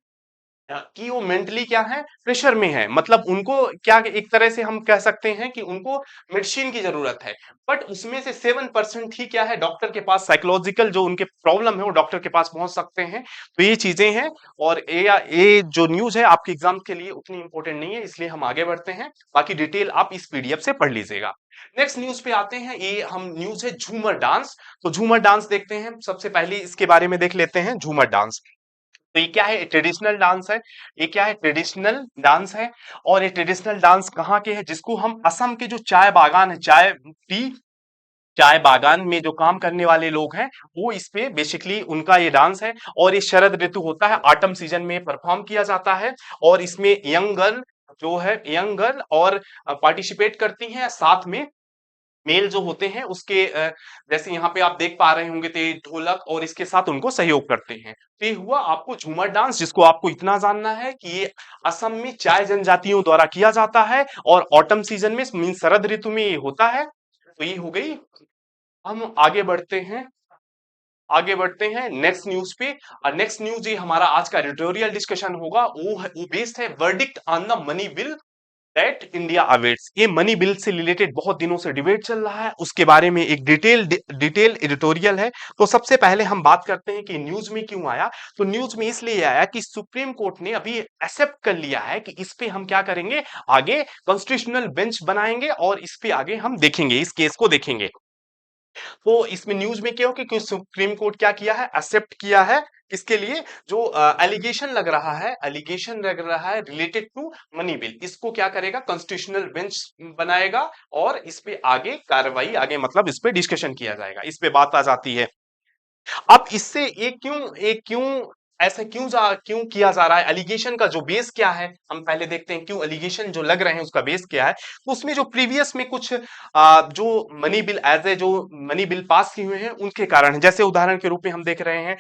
Speaker 1: कि वो मेंटली क्या है, प्रेशर में है, मतलब उनको क्या, एक तरह से हम कह सकते हैं कि उनको मेडिसिन की जरूरत है। बट उसमें से 7% ही क्या है, डॉक्टर के पास साइकोलॉजिकल जो उनके प्रॉब्लम है वो डॉक्टर के पास पहुंच सकते हैं। तो ये चीजें हैं, और ये जो न्यूज है आपके एग्जाम के लिए उतनी इंपॉर्टेंट नहीं है, इसलिए हम आगे बढ़ते हैं। बाकी डिटेल आप इस पीडीएफ से पढ़ लीजिएगा। नेक्स्ट न्यूज पे आते हैं, ये हम न्यूज है झूमर डांस। तो झूमर डांस देखते हैं, सबसे पहले इसके बारे में देख लेते हैं झूमर डांस। तो ये क्या है, ट्रेडिशनल डांस है। ये क्या है, ट्रेडिशनल डांस है। और ये ट्रेडिशनल डांस कहाँ के है, जिसको हम असम के जो चाय बागान है, चाय बागान में जो काम करने वाले लोग हैं, वो इस पे बेसिकली उनका ये डांस है। और ये शरद ऋतु होता है, ऑटम सीजन में परफॉर्म किया जाता है। और इसमें यंग गर्ल और पार्टिसिपेट करती हैं, साथ में मेल जो होते हैं उसके जैसे यहाँ पे आप देख पा रहे होंगे, ते ढोलक और इसके साथ उनको सहयोग करते हैं। तो ये हुआ आपको झूमर डांस, जिसको आपको इतना जानना है कि ये असम में चाय जनजातियों द्वारा किया जाता है, और ऑटम सीजन में मीन शरद ऋतु में ये होता है। तो ये हो गई। हम आगे बढ़ते हैं नेक्स्ट न्यूज पे। और नेक्स्ट न्यूज ये हमारा आज का एडिटोरियल डिस्कशन होगा, वो बेस्ड है verdict on the money bill that India awaits. ये मनी बिल से रिलेटेड बहुत दिनों से डिबेट चल रहा है, उसके बारे में एक डिटेल एडिटोरियल है। तो सबसे पहले हम बात करते हैं कि न्यूज में क्यों आया। तो न्यूज में इसलिए आया कि सुप्रीम कोर्ट ने अभी एक्सेप्ट कर लिया है कि इस पे हम क्या करेंगे, आगे कॉन्स्टिट्यूशनल बेंच बनाएंगे और इस पे आगे हम देखेंगे, इस केस को देखेंगे। तो इसमें न्यूज में क्या हो कि सुप्रीम कोर्ट क्या किया है, एक्सेप्ट किया है। इसके लिए जो एलिगेशन लग रहा है रिलेटेड टू मनी बिल, इसको क्या करेगा, कॉन्स्टिट्यूशनल बेंच बनाएगा और इस पे आगे कार्रवाई, आगे मतलब इस पे डिस्कशन किया जाएगा, इस पे बात आ जाती है। अब इससे ये क्यों ऐसा क्यों किया जा रहा है, एलिगेशन का जो बेस क्या है, हम पहले देखते हैं क्यों एलिगेशन जो लग रहे हैं उसका बेस क्या है। तो उसमें जो प्रीवियस में कुछ जो मनी बिल एज ए जो मनी बिल पास किए हुए हैं उनके कारण, जैसे उदाहरण के रूप में हम देख रहे हैं,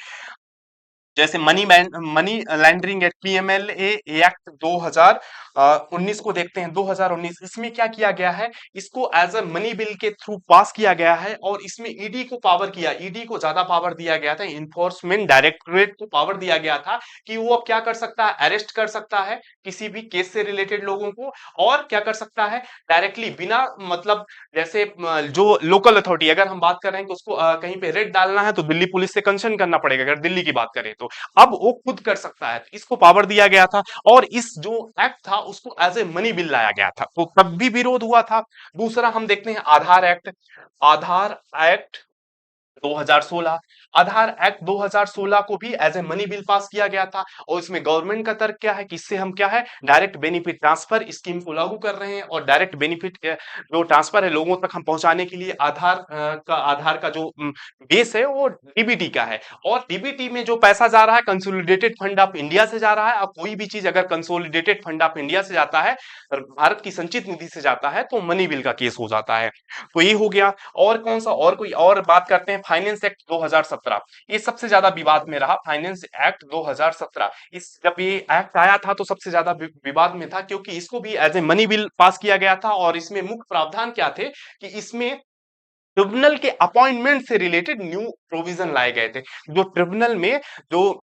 Speaker 1: जैसे मनी लैंडरिंग एक्ट, पीएमएलए एक्ट 2019 को देखते हैं। 2019 इसमें क्या किया गया है, इसको एज अ मनी बिल के थ्रू पास किया गया है और इसमें ईडी को पावर किया, ईडी को ज्यादा पावर दिया गया था, इन्फोर्समेंट डायरेक्टरेट को पावर दिया गया था कि वो अब क्या कर सकता है, अरेस्ट कर सकता है किसी भी केस से रिलेटेड लोगों को, और क्या कर सकता है डायरेक्टली बिना मतलब, जैसे जो लोकल अथॉरिटी, अगर हम बात कर रहे हैं कि उसको कहीं पे रेड डालना है तो दिल्ली पुलिस से कंसर्न करना पड़ेगा, अगर दिल्ली की बात करें तो अब वो खुद कर सकता है, इसको पावर दिया गया था। और इस जो एक्ट था उसको एज ए मनी बिल लाया गया था, तो तब भी विरोध हुआ था। दूसरा हम देखते हैं आधार एक्ट 2016, आधार एक्ट 2016 को भी as a money bill pass किया गया था और इसमें गवर्नमेंट का तर्क क्या है कि इससे हम क्या है, डायरेक्ट बेनिफिट ट्रांसफर स्कीम को लागू कर रहे हैं और डायरेक्ट बेनिफिट जो ट्रांसफर है लोगों तक हम पहुंचाने के लिए आधार का जो बेस है वो डीबीटी का है, और डीबीटी में जो पैसा जा रहा है कंसोलिडेटेड फंड ऑफ इंडिया से जा रहा है। अब कोई भी चीज अगर कंसोलिडेटेड फंड ऑफ इंडिया से जाता है, भारत की संचित निधि से जाता है, तो मनी बिल का केस हो जाता है। तो ये हो गया। और कौन सा, और कोई और बात करते हैं, फाइनेंस एक्ट 2017, ये सबसे ज्यादा विवाद में रहा। फाइनेंस एक्ट 2017, इस जब ये एक्ट आया था तो सबसे ज्यादा विवाद में था, क्योंकि इसको भी as a money bill pass किया गया था और इसमें मुख्य प्रावधान क्या थे कि इसमें ट्रिब्यूनल के अपॉइंटमेंट से रिलेटेड न्यू प्रोविजन लाए गए थे। जो जो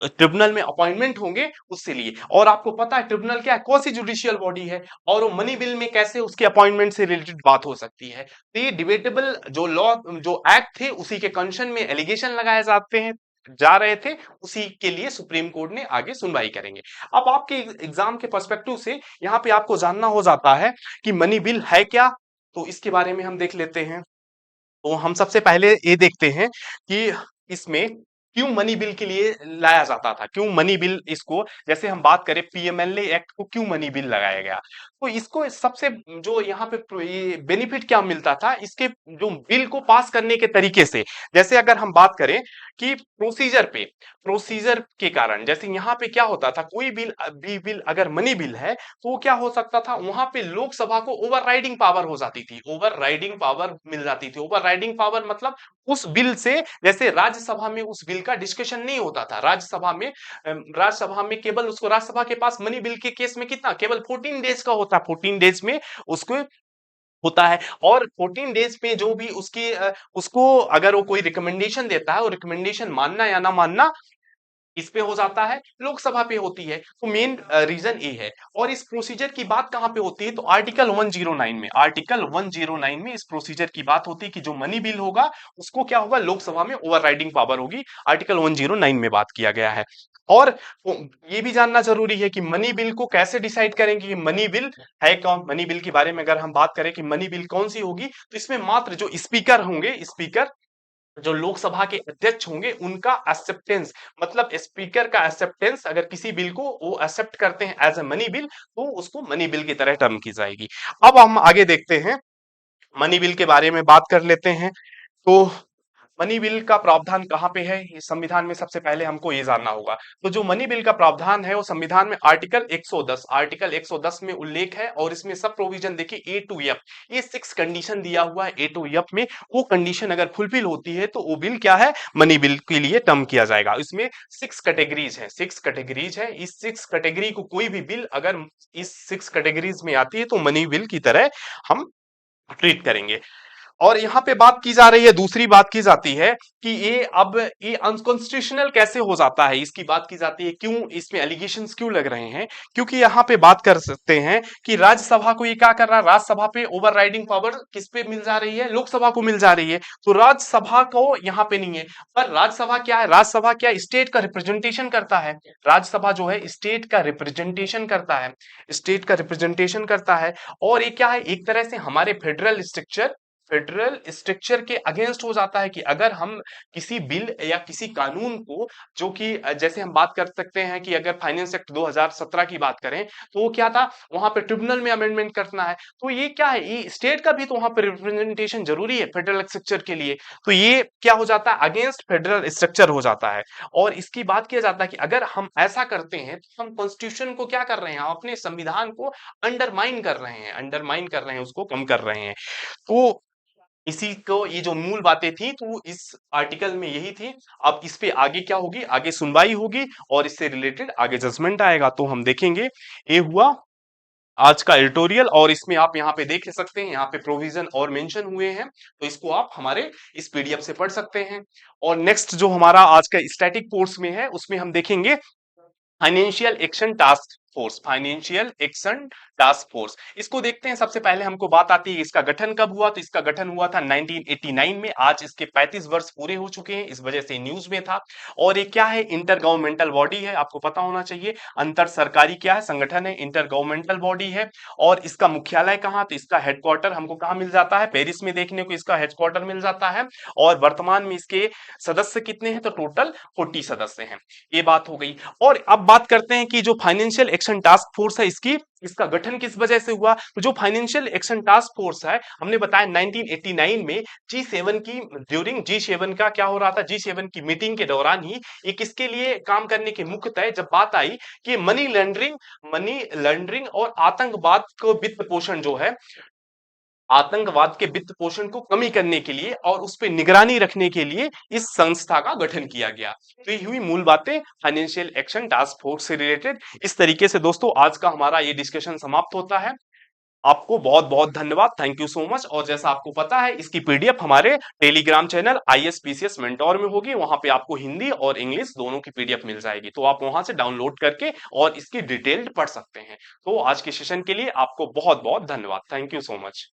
Speaker 1: ट्रिब्यूनल में अपॉइंटमेंट होंगे उससे लिए, और आपको पता है ट्रिब्यूनल क्या है, कौन सी जुडिशियल बॉडी है, और वो मनी बिल में कैसे उसके अपॉइंटमेंट से रिलेटेड बात हो सकती है। तो ये डिबेटेबल जो लॉ, जो एक्ट थे उसी के कंसर्न में एलिगेशन लगाए जाते हैं, जा रहे थे, उसी के लिए सुप्रीम कोर्ट ने आगे सुनवाई करेंगे। अब आपके एग्जाम के पर्सपेक्टिव से यहाँ पे आपको जानना हो जाता है कि मनी बिल है क्या, तो इसके बारे में हम देख लेते हैं। तो हम सबसे पहले ये देखते हैं कि इसमें क्यों मनी बिल के लिए लाया जाता था, क्यों मनी बिल, इसको जैसे हम बात करें पीएमएलए एक्ट को क्यों मनी बिल लगाया गया, तो इसको सबसे जो यहाँ पे ये बेनिफिट क्या मिलता था, इसके जो बिल को पास करने के तरीके से। जैसे अगर हम बात करें कि प्रोसीजर के कारण, जैसे यहाँ पे क्या होता था, कोई बिल अगर मनी बिल है तो वो क्या हो सकता था, वहां पे लोकसभा को ओवरराइडिंग पावर हो जाती थी, ओवरराइडिंग पावर मिल जाती थी। ओवरराइडिंग पावर मतलब उस बिल से, जैसे राज्यसभा में उस बिल का डिस्कशन नहीं होता था, राज्यसभा में केवल उसको, राज्यसभा के पास मनी बिल के केस में कितना, केवल 14 डेज का होता है, 14 डेज में उसको होता है। और 14 डेज पे जो भी उसको अगर वो कोई रिकमेंडेशन देता है, वो रिकमेंडेशन मानना या ना मानना इस पे हो जाता है, लोकसभा पे होती है। तो मेन रीजन ये है। और इस प्रोसीजर की बात कहां पे होती है, तो आर्टिकल 109 में इस प्रोसीजर की बात होती है कि जो मनी बिल होगा उसको क्या होगा, लोकसभा में ओवरराइडिंग पावर होगी, आर्टिकल 109 में बात किया गया है। और ये भी जानना जरूरी है कि मनी बिल को कैसे डिसाइड करेंगे कि मनी बिल है कौन। मनी बिल के बारे में अगर हम बात करें कि मनी बिल कौन सी होगी, तो इसमें मात्र जो स्पीकर होंगे, स्पीकर जो लोकसभा के अध्यक्ष होंगे उनका एक्सेप्टेंस, मतलब स्पीकर का एक्सेप्टेंस, अगर किसी बिल को वो एक्सेप्ट करते हैं एज ए मनी बिल, तो उसको मनी बिल की तरह टर्म की जाएगी। अब हम आगे देखते हैं, मनी बिल के बारे में बात कर लेते हैं। तो मनी बिल का प्रावधान कहाँ पे है, ये संविधान में सबसे पहले हमको ये जानना होगा। तो जो मनी बिल का प्रावधान है वो संविधान में आर्टिकल 110 में उल्लेख है, और इसमें सब प्रोविजन देखिए ए टू एफ, ये 6 कंडीशन दिया हुआ है ए टू एफ में। वो कंडीशन अगर फुलफिल होती है तो वो बिल क्या है, मनी बिल के लिए टर्म किया जाएगा। इसमें 6 कैटेगरीज है, इस 6 कैटेगरी को कोई भी बिल अगर इस 6 कैटेगरीज में आती है तो मनी बिल की तरह हम ट्रीट करेंगे। और यहाँ पे बात की जा रही है, दूसरी बात की जाती है कि ये अनकॉन्स्टिट्यूशनल कैसे हो जाता है, इसकी बात की जाती है। क्यों इसमें एलिगेशंस क्यों लग रहे हैं? क्योंकि यहाँ पे बात कर सकते हैं कि राज्यसभा को ये क्या कर रहा है, राज्यसभा पे ओवरराइडिंग पावर किस पे मिल जा रही है, लोकसभा को मिल जा रही है। तो राज्यसभा को यहाँ पे नहीं है। पर राज्यसभा क्या है, राज्यसभा क्या स्टेट का रिप्रेजेंटेशन करता है। राज्यसभा जो है स्टेट का रिप्रेजेंटेशन करता है, स्टेट का रिप्रेजेंटेशन करता है। और ये क्या है, एक तरह से हमारे फेडरल स्ट्रक्चर के अगेंस्ट हो जाता है कि अगर हम किसी बिल या किसी कानून को, जो कि जैसे हम बात कर सकते हैं कि अगर फाइनेंस एक्ट 2017 की बात करें तो वो क्या था, वहां पे ट्रिब्यूनल में अमेंडमेंट करना है। तो ये क्या है, ये स्टेट का भी तो वहां पे रिप्रेजेंटेशन जरूरी है फेडरल स्ट्रक्चर के लिए। तो ये क्या हो जाता है, अगेंस्ट फेडरल स्ट्रक्चर हो जाता है। और इसकी बात किया जाता है कि अगर हम ऐसा करते हैं तो हम कॉन्स्टिट्यूशन को क्या कर रहे हैं, हम अपने संविधान को अंडरमाइन कर रहे हैं, अंडरमाइन कर रहे हैं, उसको कम कर रहे हैं। तो इसी को, ये जो मूल बातें थी तो इस आर्टिकल में यही थी। अब इस पे आगे क्या होगी, आगे सुनवाई होगी और इससे रिलेटेड आगे जजमेंट आएगा तो हम देखेंगे। ये हुआ आज का एडिटोरियल, और इसमें आप यहाँ पे देख सकते हैं, यहाँ पे प्रोविजन और मेंशन हुए हैं, तो इसको आप हमारे इस पीडीएफ से पढ़ सकते हैं। और नेक्स्ट जो हमारा आज का स्टैटिक कोर्स में है उसमें हम देखेंगे financial action task force, financial action task force. इसको देखते हैं। सबसे पहले हमको बात आती है इसका गठन कब हुआ, तो इसका गठन हुआ था 1989 में। आज इसके 35 वर्ष पूरे हो चुके हैं, इस वजह से न्यूज में था। और ये क्या है, इंटर गवर्नमेंटल बॉडी है, आपको पता होना चाहिए। अंतर सरकारी क्या है, संगठन है, इंटर गवर्नमेंटल बॉडी है। और इसका मुख्यालय कहाँ, तो इसका हेडक्वार्टर हमको कहाँ मिल जाता है, पेरिस में देखने को इसका हेडक्वार्टर मिल जाता है। और वर्तमान में इसके सदस्य कितने हैं, तो टोटल 40 सदस्य हैं। ये बात हो गई। और अब बात करते हैं कि जो फाइनेंशियल एक्शन टास्क फोर्स है इसका गठन किस वजह से हुआ। तो जो फाइनेंशियल एक्शन टास्क फोर्स है, हमने बताया 1989 में G7 की, ड्यूरिंग G7 का क्या हो रहा था, G7 की मीटिंग के दौरान ही ये किसके लिए काम करने की मुख्यतः जब बात आई कि मनी लॉन्ड्रिंग और आतंकवाद को वित्त पोषण जो है, आतंकवाद के वित्त पोषण को कमी करने के लिए और उस पर निगरानी रखने के लिए इस संस्था का गठन किया गया। तो ये हुई मूल बातें फाइनेंशियल एक्शन टास्क फोर्स से रिलेटेड। इस तरीके से दोस्तों आज का हमारा ये डिस्कशन समाप्त होता है। आपको बहुत बहुत धन्यवाद, थैंक यू सो मच। और जैसा आपको पता है इसकी पीडीएफ हमारे टेलीग्राम चैनल ISPCS मेंटोर में होगी, वहां पे आपको हिंदी और इंग्लिश दोनों की पीडीएफ मिल जाएगी, तो आप वहां से डाउनलोड करके और इसकी डिटेल्ड पढ़ सकते हैं। तो आज के सेशन के लिए आपको बहुत बहुत धन्यवाद, थैंक यू सो मच।